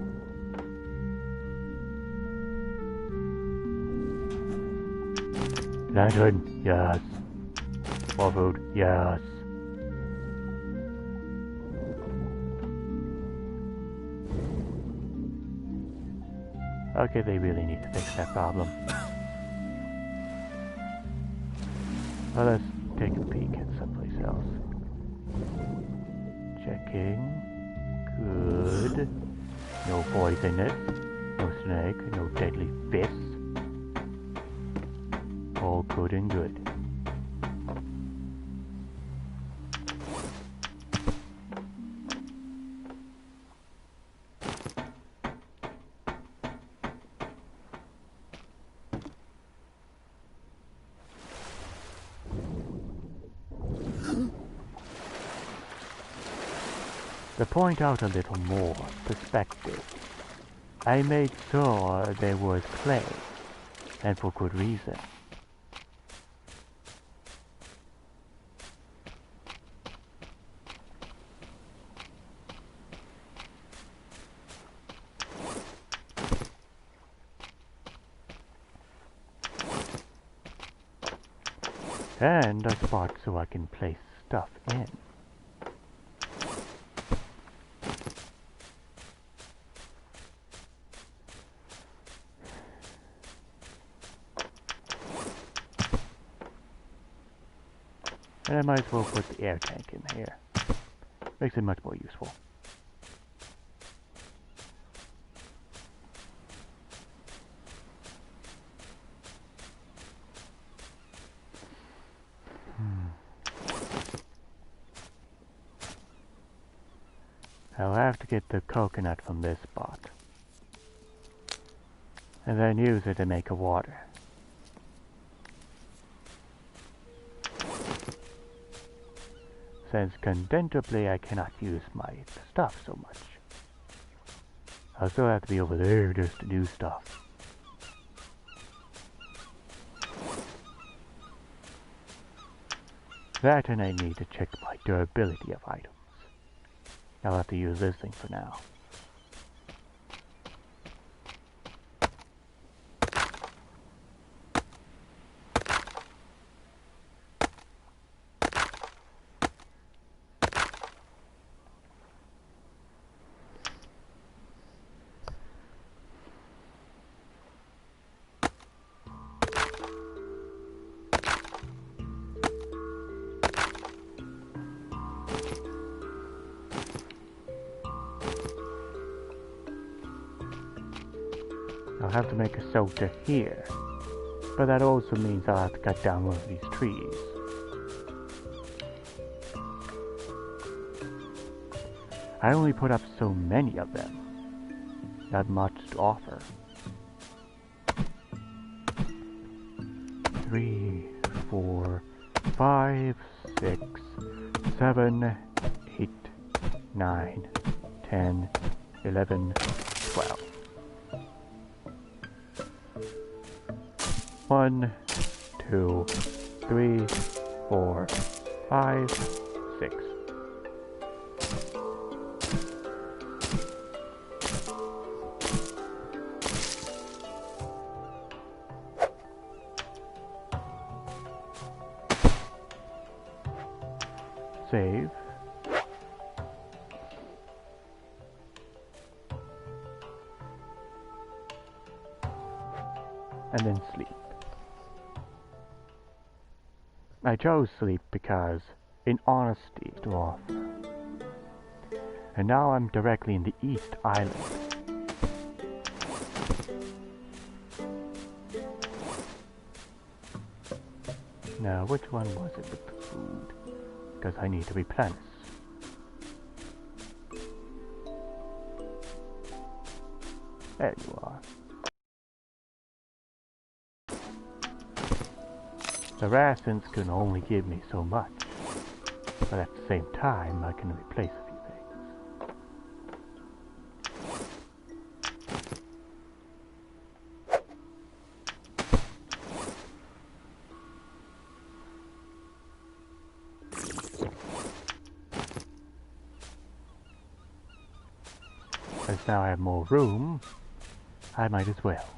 Lantern, yes. More food, yes. Okay, they really need to fix that problem. Well, let's take a peek at someplace else. Checking. Good. No poisonous. No snake. No deadly fish. All good and good. To point out a little more perspective, I made sure there was clay, and for good reason. And a spot so I can place stuff in. And I might as well put the air tank in here. Makes it much more useful. I'll have to get the coconut from this spot. And then use it to make a water. Since condentably I cannot use my stuff so much. I'll still have to be over there just to do stuff. That, and I need to check my durability of items. I'll have to use this thing for now. I'll have to make a shelter here, but that also means I'll have to cut down one of these trees. I only put up so many of them, not much to offer. 3, 4, 5, 6, 7, 8, 9, 10, 11, 12. 1, 2, 3, 4, 5, 6. Save. And then sleep. I chose sleep because, in honesty to offer. And now I'm directly in the East Island. Now, which one was it with the food? Because I need to replenish. There you are. The rations can only give me so much, but at the same time I can replace a few things. now I have more room, I might as well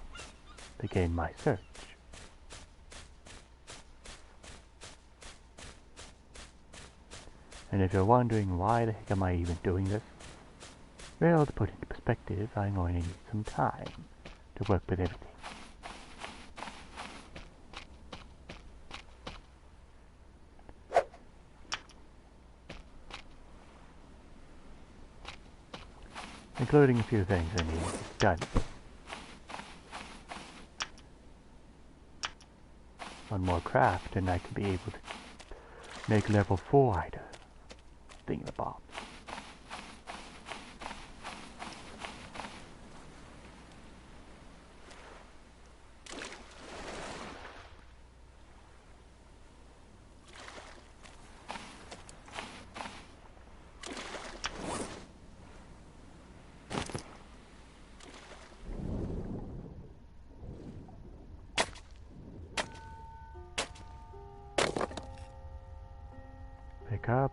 begin my search. And if you're wondering why the heck am I even doing this, well, to put it into perspective, I'm going to need some time to work with everything. Including a few things I need to get done. One more craft and I can be able to make level 4 item thingamabob. Pick up.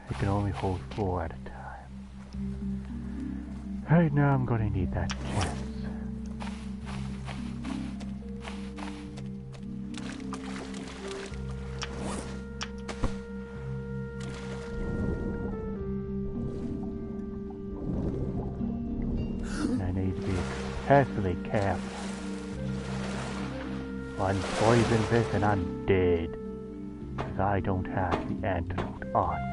It can only hold 4 at a time. Right now I'm going to need that chance. And I need to be especially careful. One poison this and I'm dead. Because I don't have the antidote on me.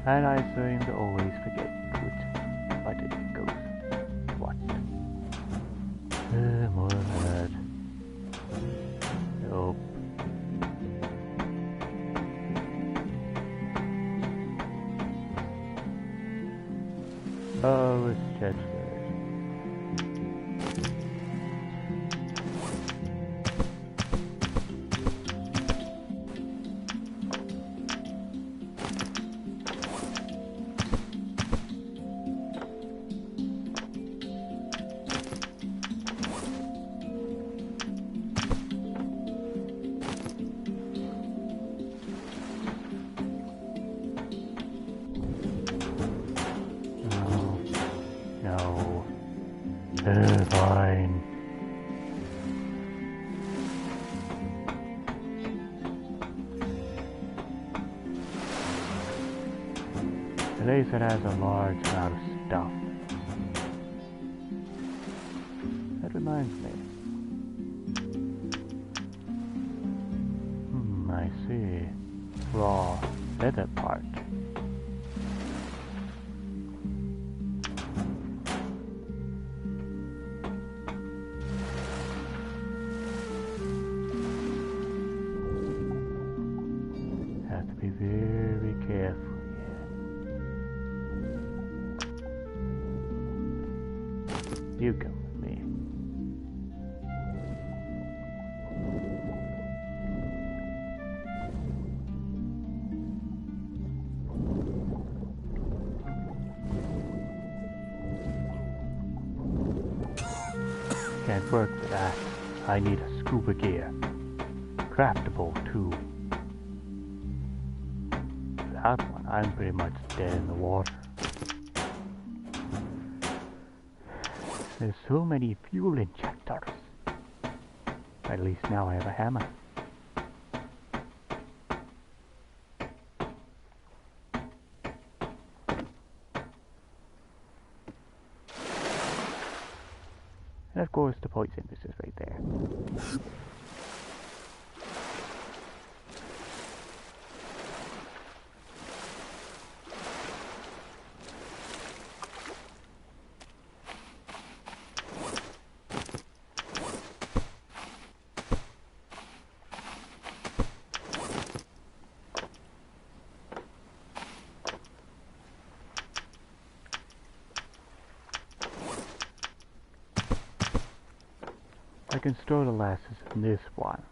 And I seem to always forget which button goes what. More of that. Nope. Oh, it's just fine. At least it has a large amount of stuff. That reminds me. I see. Raw leather part. Be very careful here. You come with me. Can't work with that. I need a scuba gear. Craftable too. That one, I'm pretty much dead in the water. There's so many fuel injectors. At least now I have a hammer. And of course the poison is just right there. I can store the lasses in this one.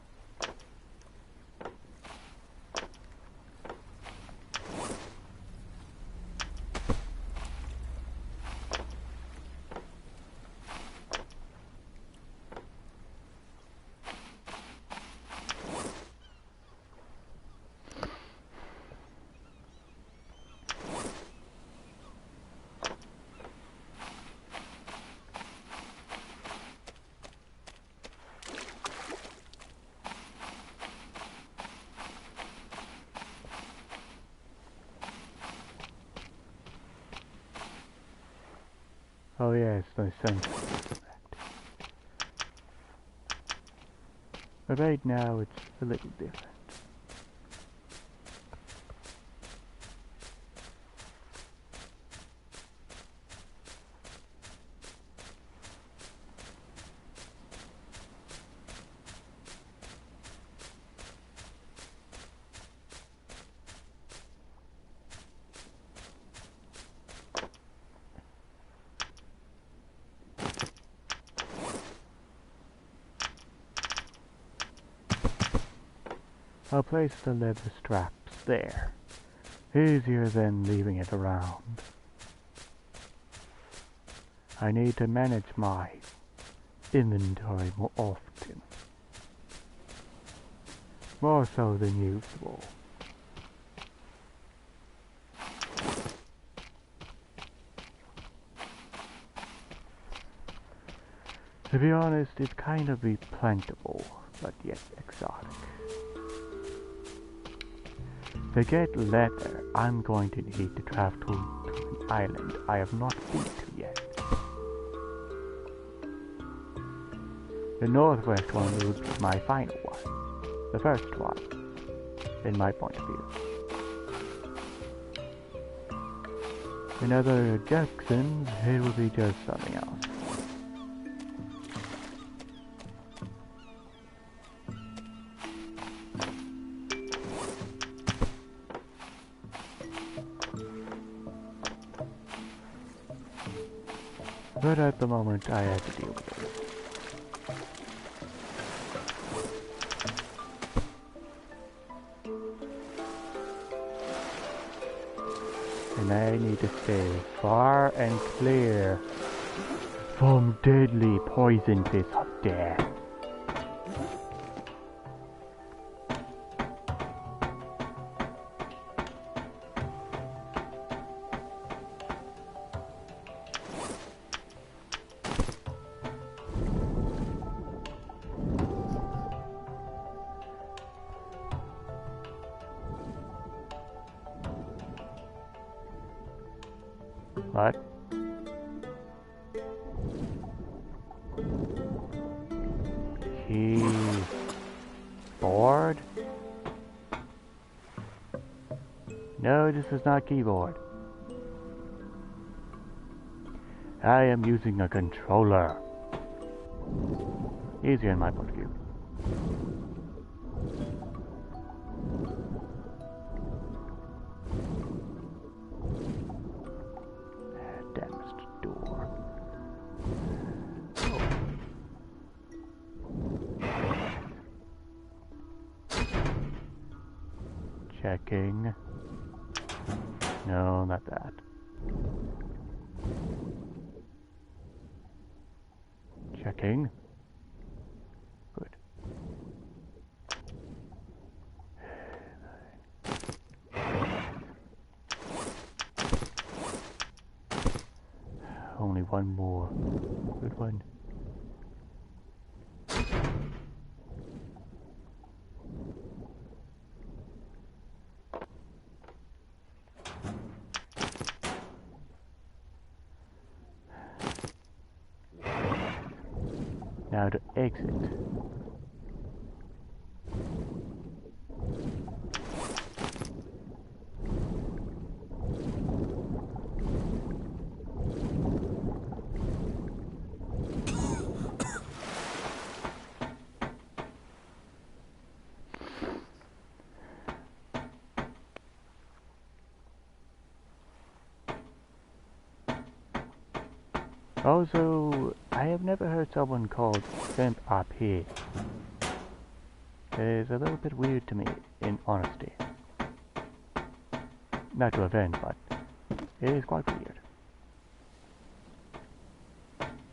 Oh yes, no sense. But right now it's a little different. I'll place the leather straps there. Easier than leaving it around. I need to manage my inventory more often. More so than usual. To be honest, it's kind of be plentiful, but yet exotic. To get leather, I'm going to need to travel to an island I have not been to yet. The northwest one would be my final one. The first one, in my point of view. In other Jacksons, it will be just something else. But at the moment, I had to deal with it. And I need to stay far and clear from deadly poison fists of death. What? Keyboard? No, this is not keyboard. I am using a controller. Easier in my point of view. Checking. No, not that. Checking. only one more. Good one. Now to exit. Also, I have never heard someone called Simp up here. It is a little bit weird to me, in honesty. Not to offend, but it is quite weird.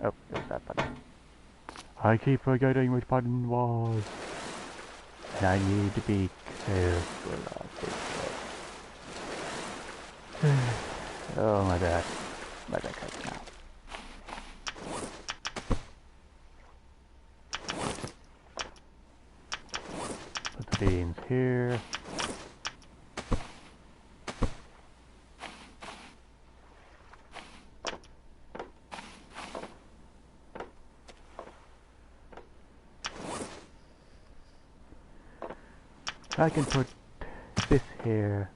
Oh, there's that button. I keep forgetting which button was. And I need to be careful of this. Oh my god. My back hurts now. Put the beans here. I can put this here.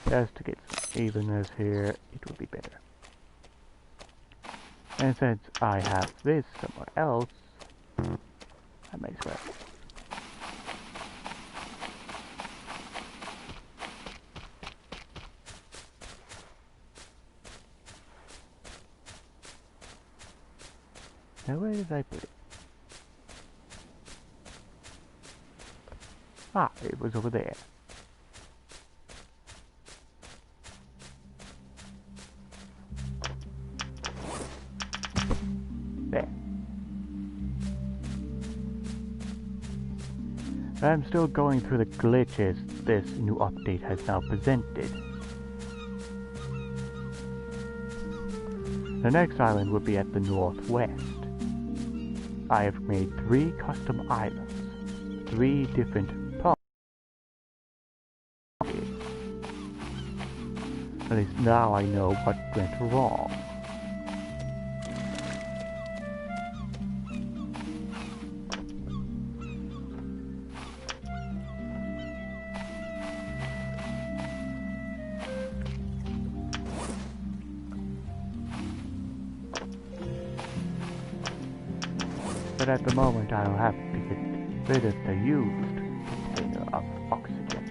Just to get evenness here, it will be better. And since I have this somewhere else, I might as well. Now where did I put it? Ah, it was over there. There. I'm still going through the glitches this new update has now presented. The next island would be at the northwest. I have made 3 custom islands, 3 different properties. At least now I know what went wrong. But at the moment I'll have to get rid of the used container of oxygen.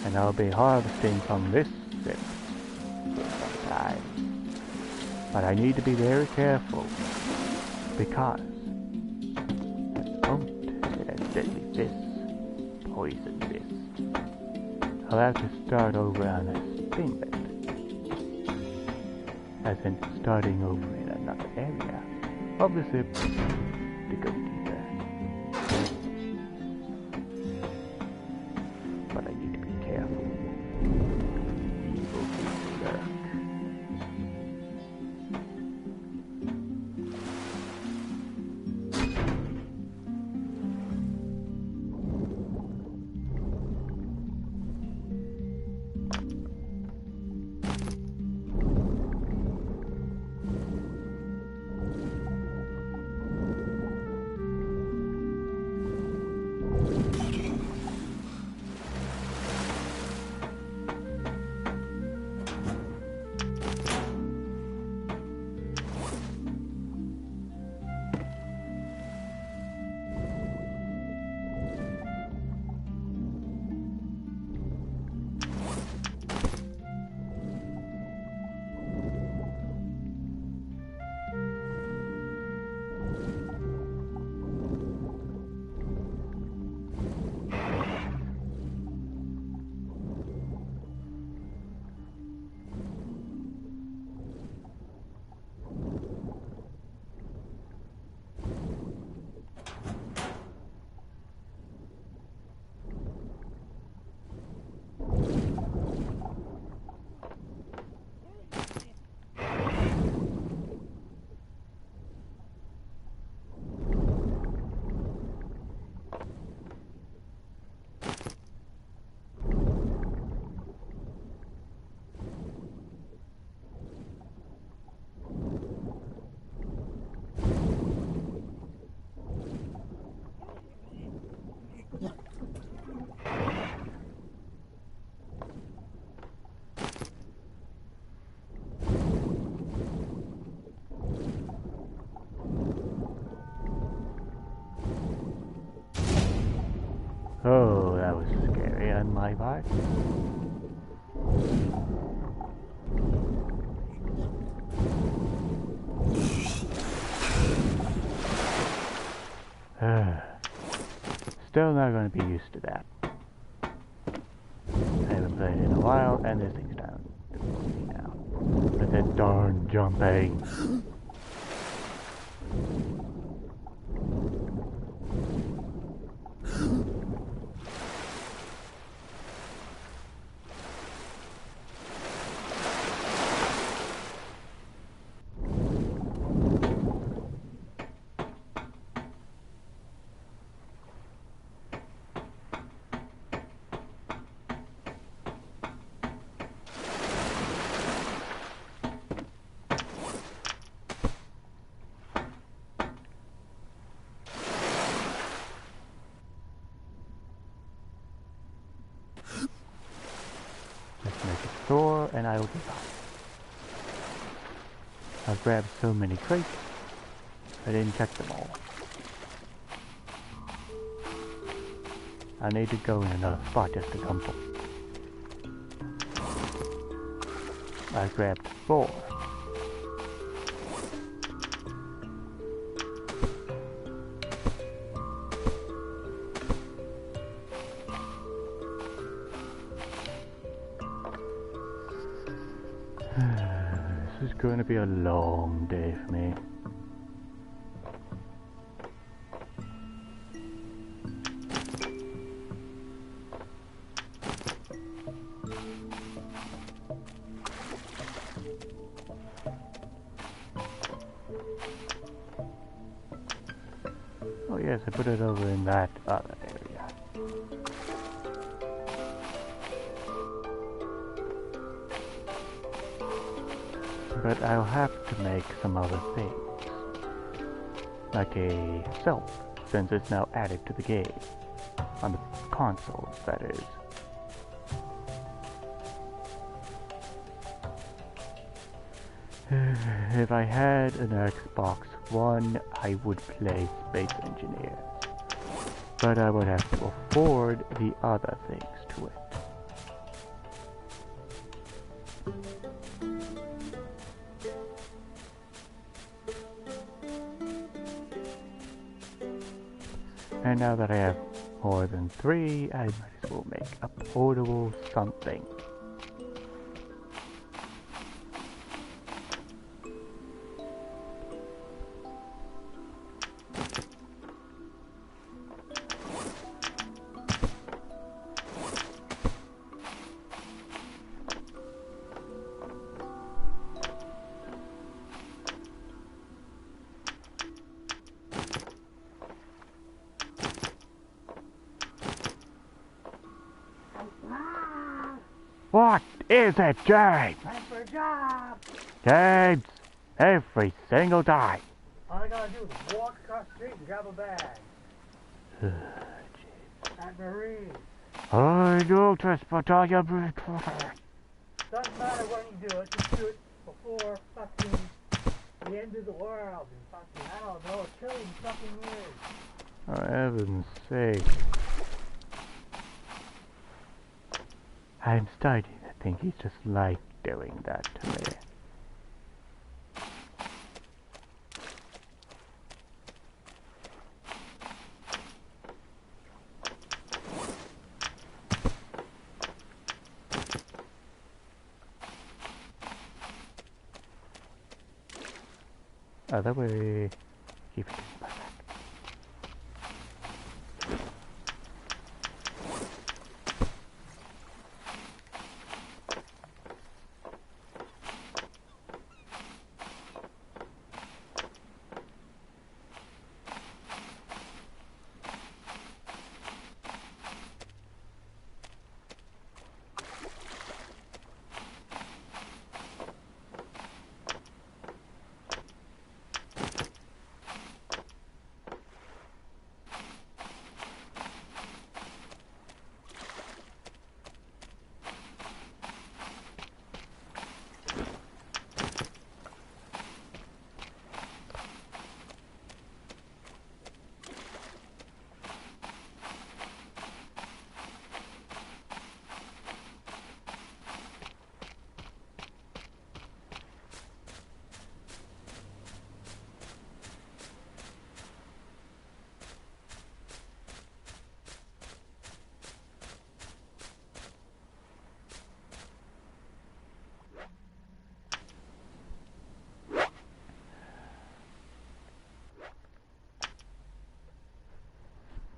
And I'll be harvesting from this ship for some time. But I need to be very careful because this poison this. I'll have to start over on a spin bit. As in starting over in another area of the ship to go deeper. But I need to be careful. Evil things lurk. area in my part. Still not going to be used to that. I haven't played in a while, and this thing's down to me now. But that darn jumping. Store and I will be fine. I've grabbed so many crates, I didn't check them all. I need to go in another spot just to dump them. I grabbed 4. This is going to be a long day for me. Oh yes, I put it over in that other area. But I'll have to make some other things. Like a shelf, since it's now added to the game. On the console, that is. If I had an Xbox One, I would play Space Engineer. But I would have to afford the other things to it. And now that I have more than 3, I might as well make a portable something. What is it, James? Time for a job. James, every single time. All I gotta do is walk across the street and grab a bag. At Marie's. I do transport your bread. Doesn't matter when you do it, just do it before fucking the end of the world in fucking, I don't know, a trillion fucking years. For heaven's sake. I'm starting to think he's just like doing that to me. Other way. Keep it in my back.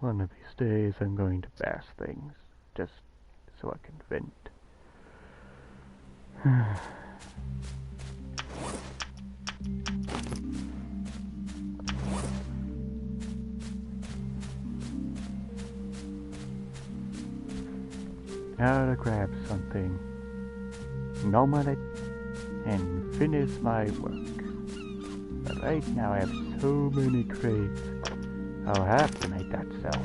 One of these days I'm going to bash things, just so I can vent. Now to grab something, nom on it, and finish my work. But right now I have so many crates, I'll have to make that cell.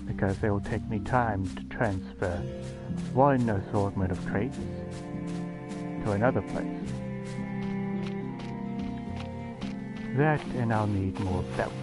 Because it will take me time to transfer one assortment of crates to another place. That, and I'll need more belts.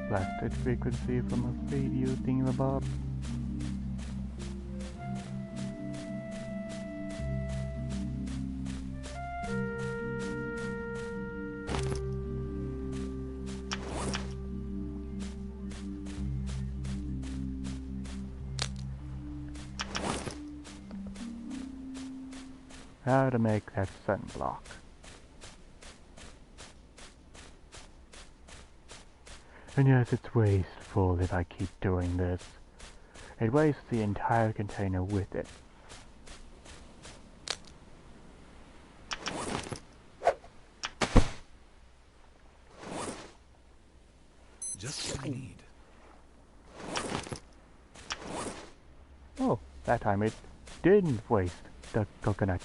Blasted frequency from a radio thingamabob. How to make that sunblock. And yes, it's wasteful if I keep doing this. It wastes the entire container with it. Just what I need. Oh, that time it didn't waste the coconut.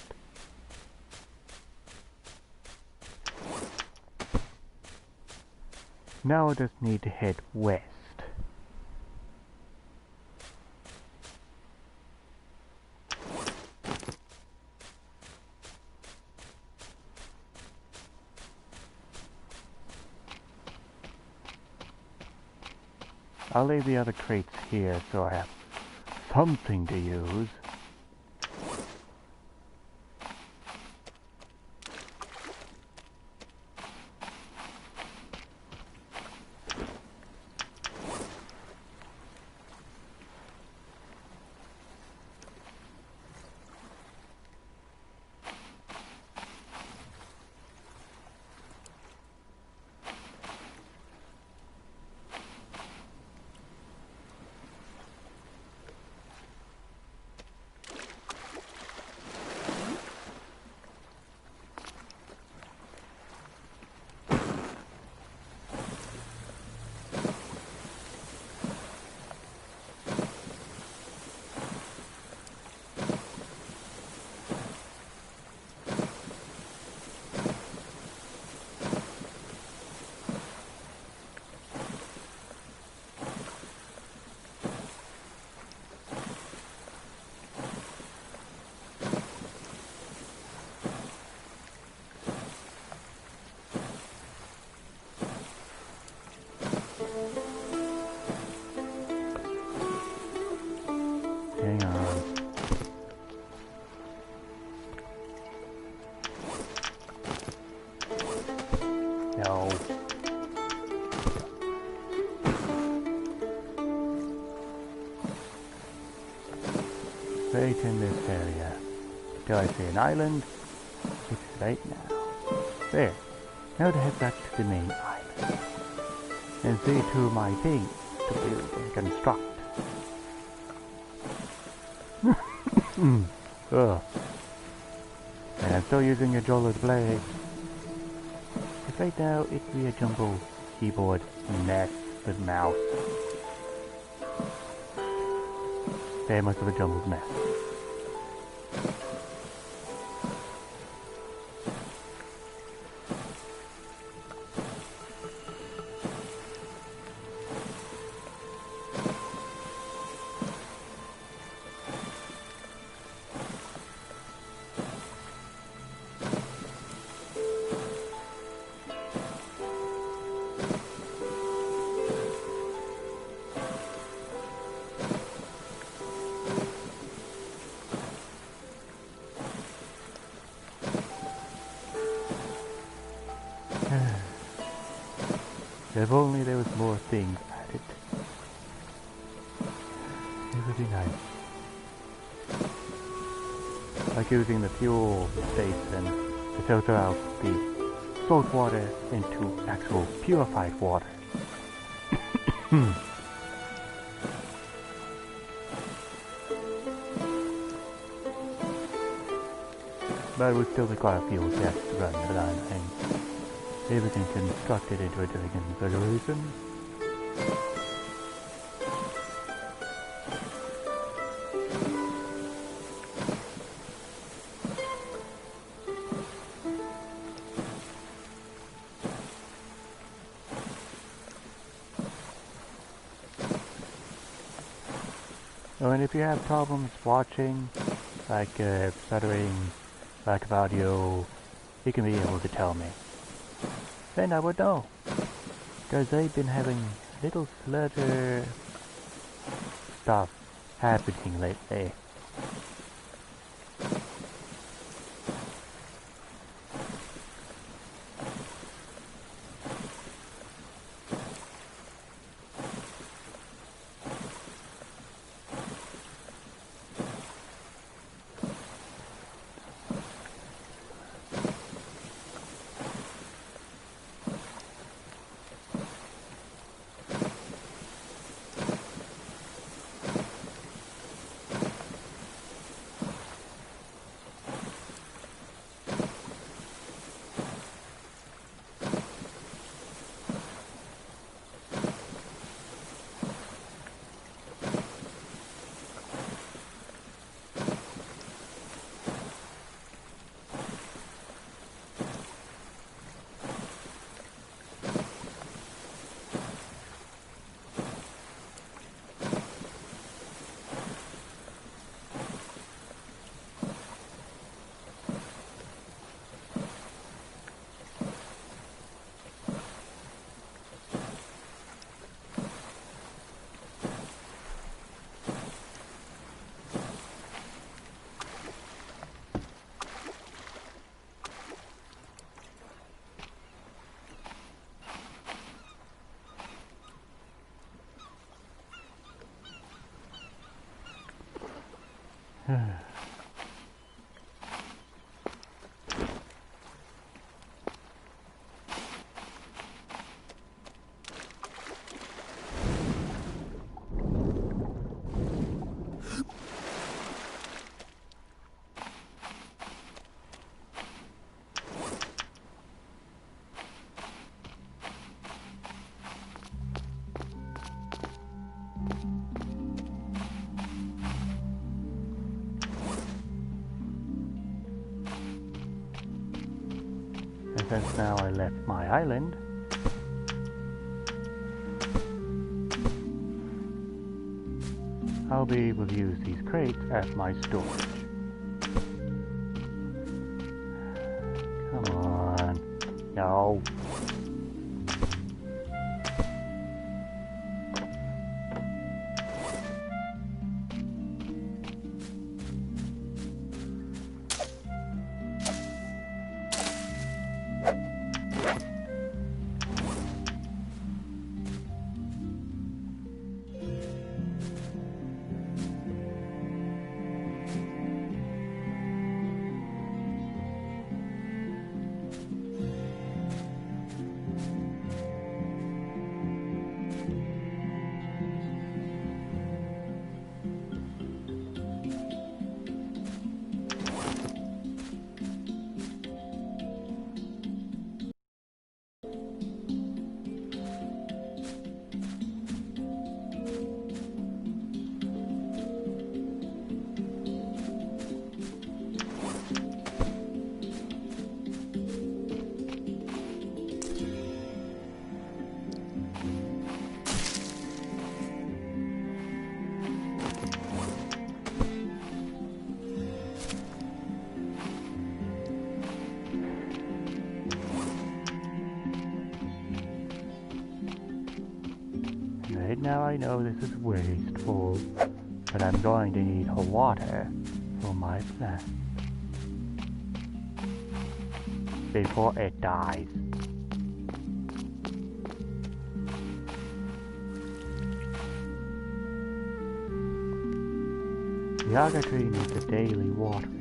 Now I just need to head west. I'll leave the other crates here so I have something to use. No. Right in this area. Till I see an island, which is right now. There. Now to head back to the main island. And see to my things to build and construct. Ugh. And I'm still using a Jolla to play. Because right now it'd be a jumbo keyboard mess with mouse. Very much of a jumbled mess. If only there was more things added. It would be nice. Like using the fuel station to filter out the salt water into actual purified water. But it would still require fuel gas to run the line thing. Everything constructed into a different configuration. Oh, and if you have problems watching, like stuttering, lack of audio, you can be able to tell me. Then I would know. Because I've been having little slurter stuff happening lately. And since now I left my island, I'll be able to use these crates as my storage. Come on. No. Right now I know this is wasteful, but I'm going to need water for my plant before it dies. The Yaga tree needs a daily watering.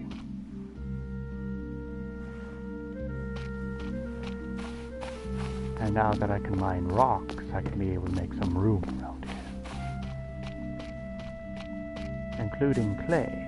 And now that I can mine rocks, I can be able to make some room around here. Including clay.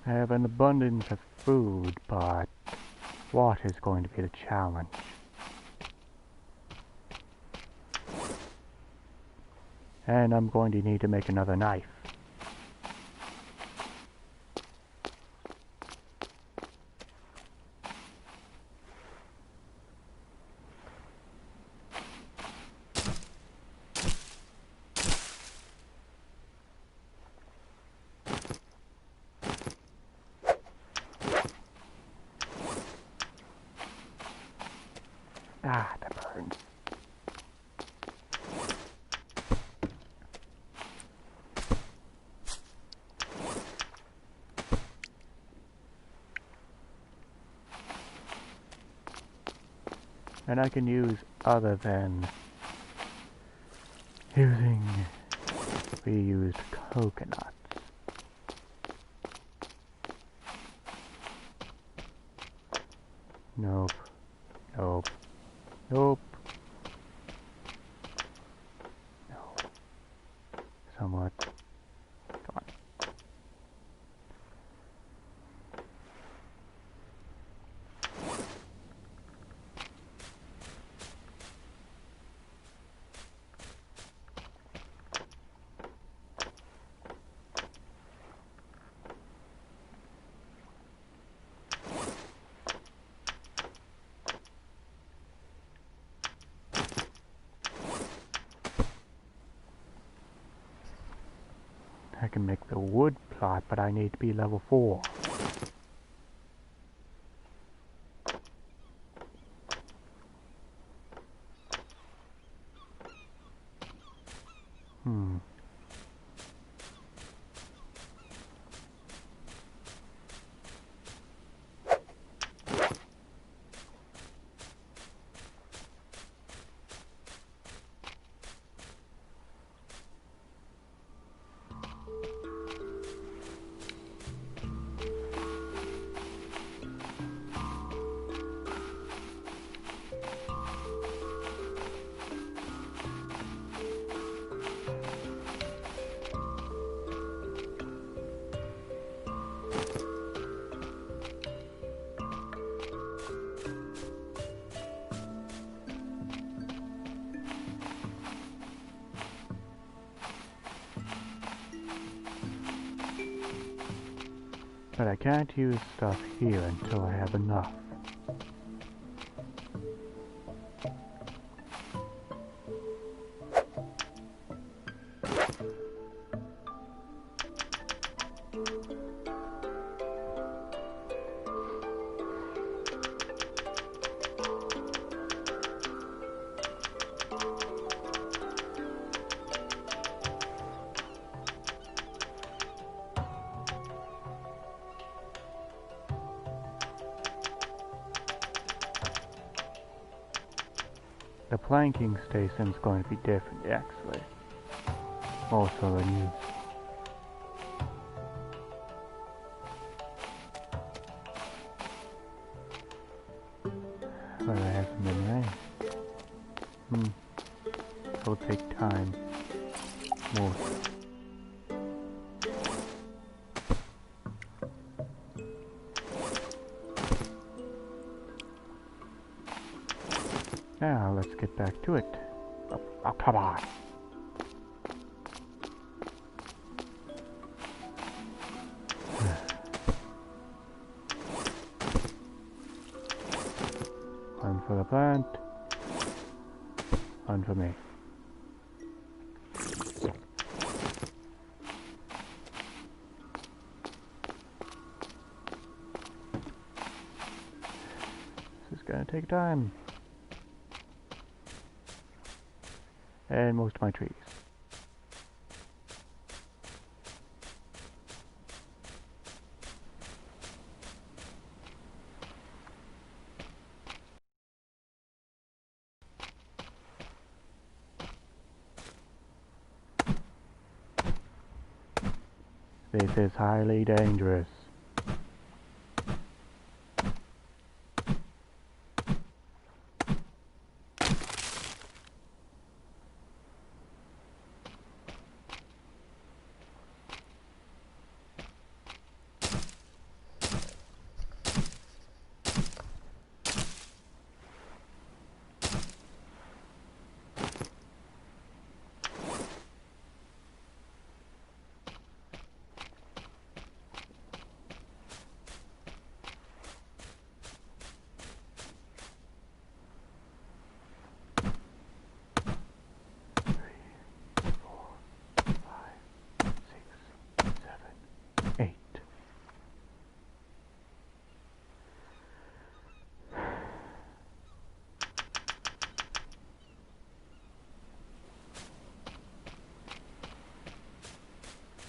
I have an abundance of food, but water is going to be the challenge. And I'm going to need to make another knife. Ah, that burns. And I can use other than using reused coconuts. Nope. Nope. Nope. No. Somewhat. Come on. I can make the wood plot, but I need to be level 4. But I can't use stuff here until I have enough. The planking station is going to be different, actually. Also the news. But it hasn't been rain. It'll take time. More. Now let's get back to it. Oh, come on. plant. One for me. This is gonna take time. And most of my trees. This is highly dangerous.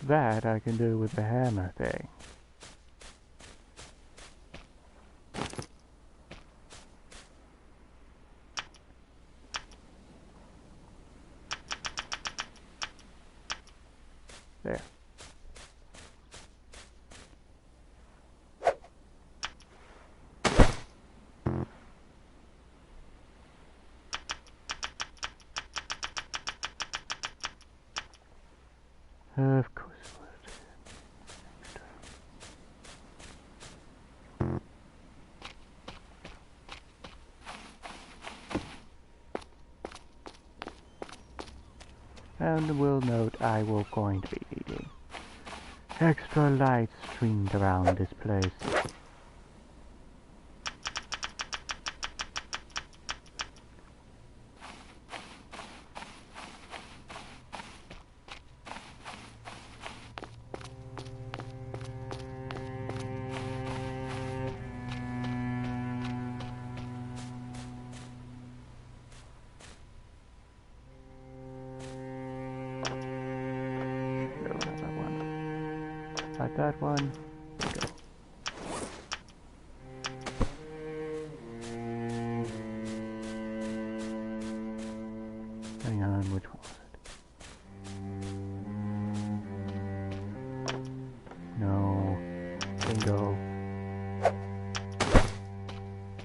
That I can do with the hammer thing. There. Of course it would. And will note I will going to be needing extra light streamed around this place. Like that one. Go. Hang on, which one was it? No. Bingo.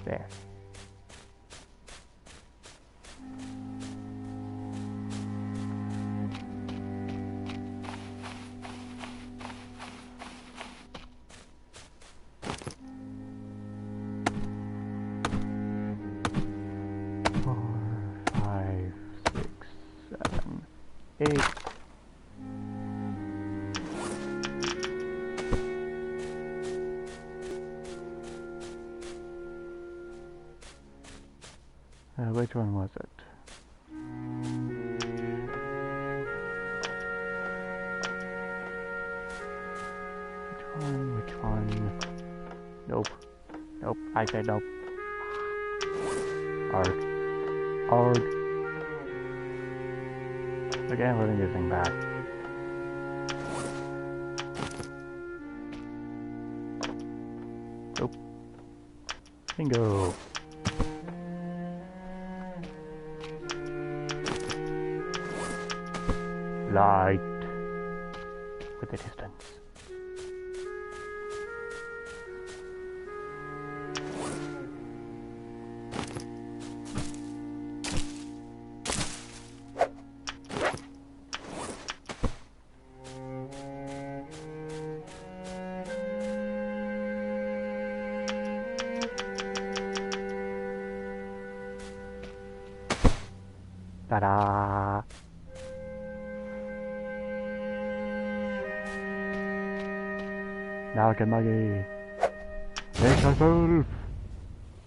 There. Which one was it? Which one? Nope. Nope, I said nope. Arg. Arg. Again, putting this thing back. Nope. Bingo. Light with the distance. Ta-da! Now I can muggy. Make myself!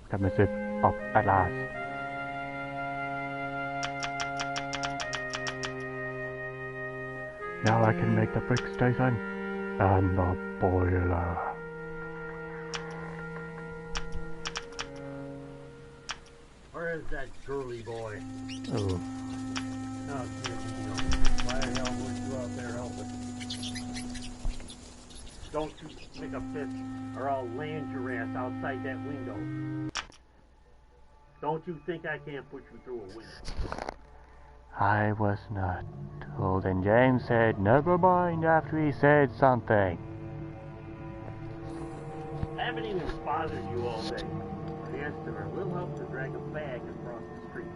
Got my sip. Oh, at last. Now I can make the brick station and the boiler. Where is that girly boy? Oh, Oh, why the hell weren't you out there helping? Don't you make a fist or I'll land your ass outside that window. Don't you think I can't put you through a window? I was not told, and James said, never mind after he said something. I haven't even bothered you all day. I asked for a little help to drag a bag across the street.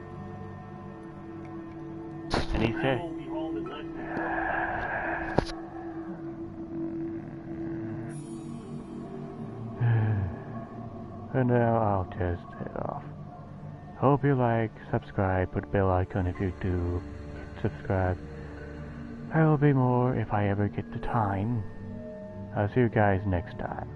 And he I said, won't be home in less than 4 and now I'll just head off. Hope you like, subscribe, put bell icon if you do. Subscribe. There will be more if I ever get the time. I'll see you guys next time.